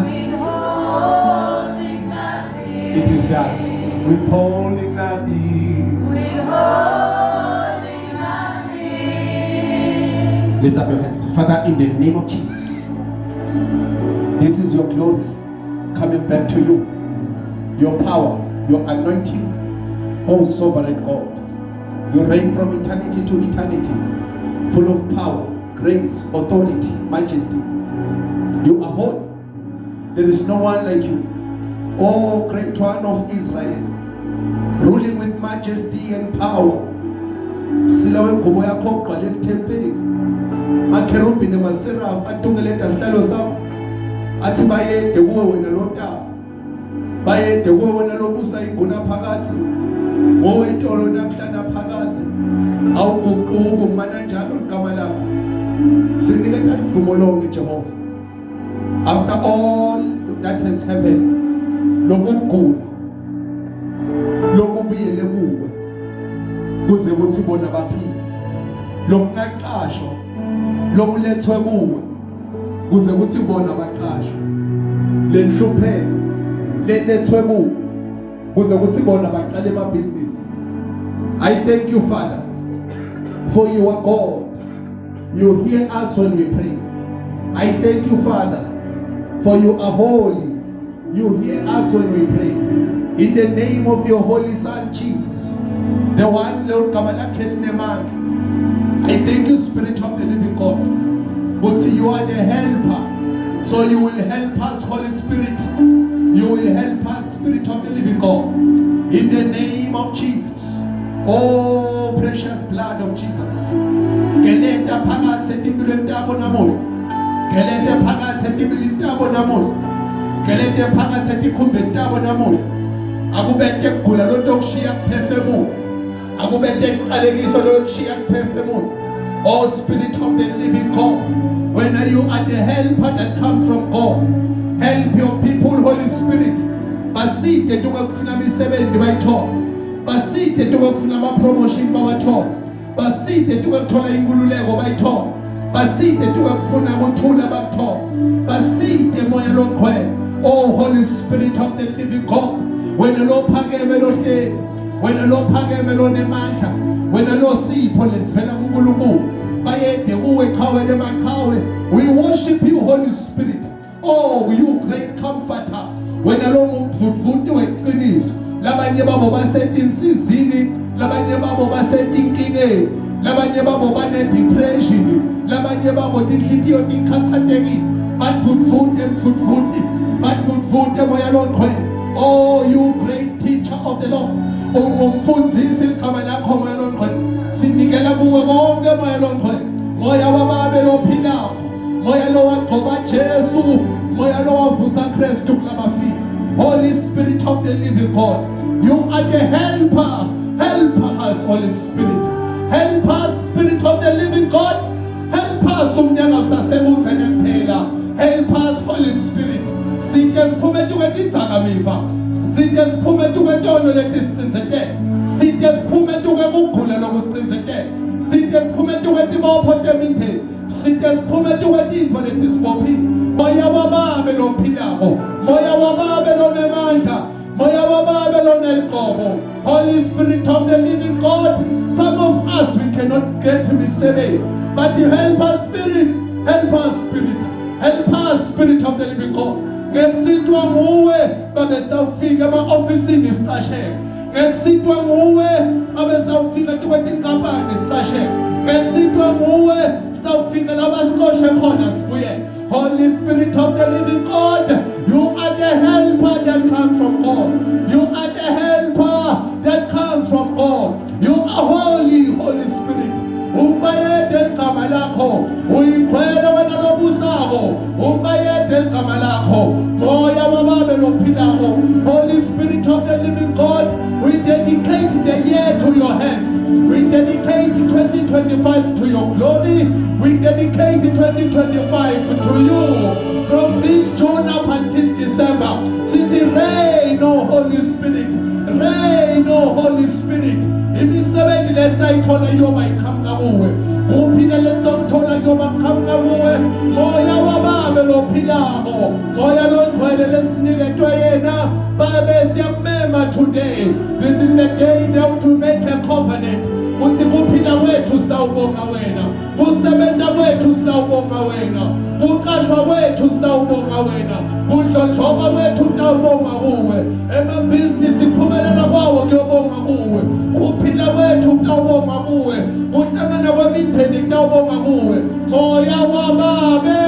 It is done. Withholding nothing. Lift up your hands. Father, in the name of Jesus, this is your glory coming back to you. Your power, your anointing, oh sovereign God. You reign from eternity to eternity, full of power, grace, authority, majesty. You are holy. There is no one like you. Oh, great one of Israel, ruling with majesty and power. Silawe ngubo yakho ugqale emthempeli. Makerubi nemaserafu atungeleta sihlalo sakho. Athi bayede kuwe wena lotaba. Bayede kuwe wena lobusa inguna phakathi. Ngowe intolo namhlanje phakathi. Awuguquki umana njalo igama lakho. Sinikeza ivumo lonke Jehova. After all that has happened, lokugula lokubuyele kuwe kuze kuthi bona baphile, lokungaqashwa lokulethwe kuwe kuze kuthi bona baqashwe, lenhlupheko lelethwe kuwe kuze kuthi bona baqale amabhizinisi. I thank you, Father, for you are God. You hear us when we pray. I thank you, Father, for you are holy. You hear us when we pray. In the name of your holy Son, Jesus, the one Lord Kamalakhe Nemandla. I thank you, Spirit of the living God. But you are the helper. So you will help us, Holy Spirit. You will help us, Spirit of the living God. In the name of Jesus. Oh, precious blood of Jesus. Geleta phakathi etimpilweni tabo namuhla. Geleta phakathi etimpilweni tabo namuhla. Geleta phakathi etikhumbeni tabo namuhla. Akubethe kugula lokushiya kuphefemula. Akubethe kucalekiso lokushiya kuphefemula. Oh, Spirit of the living God, when you are the helper that comes from God, help your people, Holy Spirit. Basite tukufuna misebenzi bayithola. Basite tukufuna ama promotion bawathola. Basite tukuthola inkululeko bayithola. Basite tukufuna ukuthula bakuthola. Basite moya lokhwela. Oh, Holy Spirit of the living God, when lo phakeme lo hleli, when lo phakeme lo nemandla, when lo sipho lesivela kuNkulunkulu, bayede kuwe qhawe lemaqhawe. We worship you, Holy Spirit. Oh, you great comforter. When lo ngumvutvuti weqiniso, labanye babo basetinsizini, labanye babo basetinkingeni, labanye babo bane depression, labanye babo tinhlitiyo tikhathatekile, batvutvuti moya lokhwela. Oh, you great teacher of the law. Ungumfundisi ligama lakho moya lokhwela. Sinikela kuwe konke moya lokhwela. Moya wababe lophilayo, moya lo wagcoba Jesu, moya lo wavusa Kristu kulabafile. Holy Spirit of the living God, you are the helper. Help us, Holy Spirit. Help us, Spirit of the living God. Help us, umnyanga sasebuze nempela. Help us, Holy Spirit. Sithe siphume tuketidzakamiva. Sithe siphume tuketono letisiqinzeke. Sithe siphume tukekugula lokusiqinzeke. Sithe siphume tuketibopho temindeni. Sithe siphume tuketintfo letisibophi. Moya wababe lophilako. Moya wababe lonemandla. Moya wababe lonelqobo. Holy Spirit of the living God, some of us we cannot get misebenzi, but you help us, Spirit. Help us, Spirit. Help us, Spirit of the living God. Ngekusitwa nguwe babesitawufika ema-ofisini siqasheke. Ngekusitwa nguwe abesitawufika tukwetinkampani siqasheke. Ngekusitwa nguwe sitawufika la basixoshe khona sibuye. Holy Spirit of the living God, you are the helper that comes from God. You are the helper that comes from God. You are holy, Holy Spirit. Umbayede igama lakho, uyikhwele wena lobusako. Umbayede igama lakho, moya wababe lophilayo. Holy Spirit of the living God, we dedicate the year to your hands. We dedicate 2025 to your glory. We dedicate 2025 to you. From this June up until December, since reign, O Holy Spirit, reign, O Holy Spirit. Imisebenzi lesayithola yoba iqhamuka kuwe. Uphila lesithola yoba iqhamuka kuwe. Moya wababe lophilako, moya longcwele lesiniketwe yena. Babe siyakumema today. This is the day that to make a covenant. Kuthi kuphila kwethu sitawubonga wena. Kusebenza kwethu sitawubonga wena. Kuqashwa kwethu sitawubonga wena. Kudlodloba kwethu sitawubonga kuwe. Emabhizinisi kuphumelela kwawo kuyobonga kuwe. Kuphila kwethu sitawubonga kuwe. Kuhlangana kwemindeni sitawubonga kuwe. Moya wababe,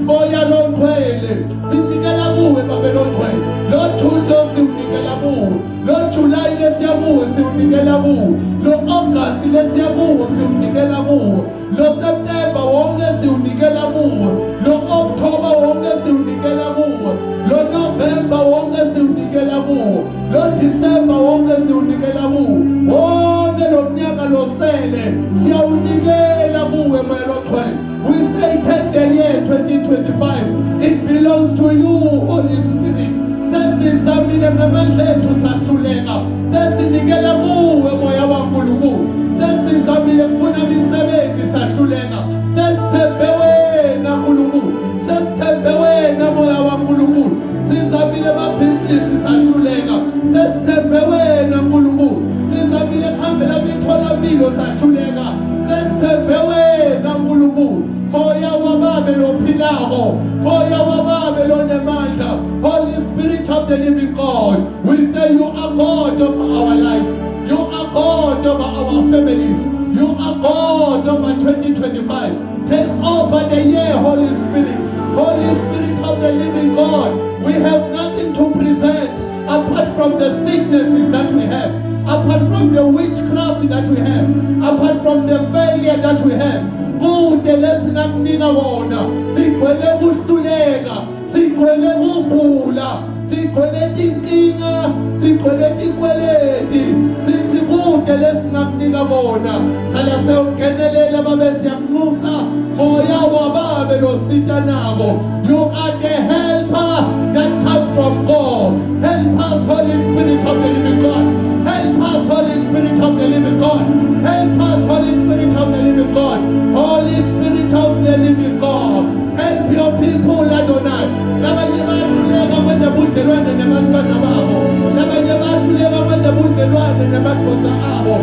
moya longcwele, sinikela kuwe babe longcwele. Lo June siunikela kuwe. Lo July lesiya kuwe siunikela kuwe. Lo August lesiya kuwe siunikela kuwe. Lo September wonke siunikela kuwe. Lo October wonke siunikela kuwe. Lo November wonke siunikela kuwe. Lo December wonke siunikela kuwe. Wonke lo mnyaka losele siyawunikela kuwe moya longcwele. We say take the year 2025. It belongs to you, Holy Spirit. Sesizamile ngamandla ethu sahluleka. Sesinikela kuwe moya waNkulunkulu. Sesizamile kufuna imisebenzi sahluleka. Sesithembe wena Nkulunkulu. Sesithembe wena moya waNkulunkulu. Sizamile amabhizinisi sahluleka. Sesithembe wena Nkulunkulu. Sizamile kuhambela imitholampilo sahluleka. Sesithembe wena Nkulunkulu. Moya wababe lophilako, moya wababe lonemandla. Holy Spirit of the living God, we say you are God of our life. You are God over our families. You are God over 2025. Take over the year, Holy Spirit. Holy Spirit of the living God, we have nothing to present apart from the sicknesses that we have, apart from the witchcraft that we have, apart from the failure that we have. Kude lesingakunika wona, sigcwele kuhluleka, sigcwele ukugula, sigcwele inkinga, sigcwele ikweleti. Sithi kude lesingakunika wona, sala sewungenelela babe siyakunxusa, moya wababe losita nabo. You are the helper that comes from God. Help us, Holy Spirit of the living God. Help us, Holy Spirit of the living God. Help us, Holy Spirit of the living God. Holy Spirit of the living God. Help your people, Adonai. Labanye bahluleka kwenda budlelwane nabantwana babo. Labanye bahluleka kwenda budlelwane nabathoza abo.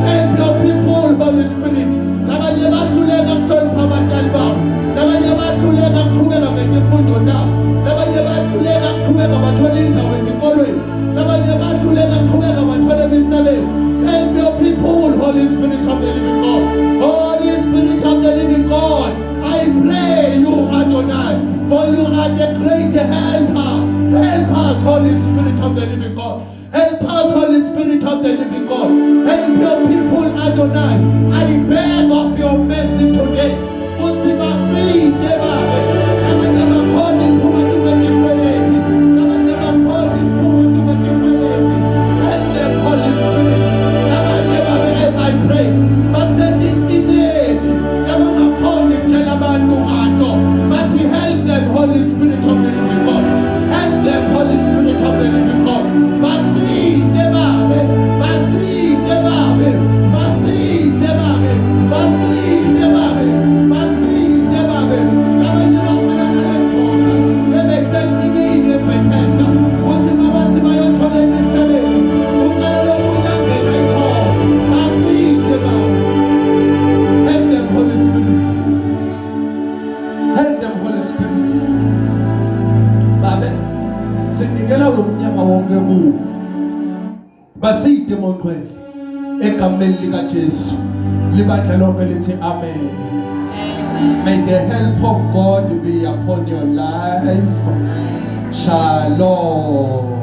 Help your people, Holy Spirit. Labanye bahluleka kuhlonipha abantwana babo. Labanye bahluleka kuqhubeka ngemfundo yabo. Labanye bahluleka kuqhubeka bathola indawo ezikolweni. Labanye bahluleka kuqhubeka bathola imisebenzi. Help your people, Holy Spirit of the living God. Holy Spirit of the living God, I pray you, Adonai, for you are the great helper. Help us, Holy Spirit of the living God. Help us, Holy Spirit of the living God. Help your people, Adonai. I beg of your mercy today. Help them, Holy Spirit. As I pray, help them, Holy Spirit of the living God. Help them, Holy Spirit of the living God. Masi debabe, masi debabe, masi debabe, masi debabe, masi debabe. Labanye bakhona kota, bebe sekrimini Bethesda. Uthi babathi bayothola imisebenzi. Uqala lokunyanga ngayitho. Masi debabe. Help them, Holy Spirit. Help them, Holy Spirit. Babe, sinikela lo mnyaka wonke kuwo. Baside monqwele egameni lika Jesu. Libandla lonke lithi amen. Amen. May the help of God be upon your life. Shalom.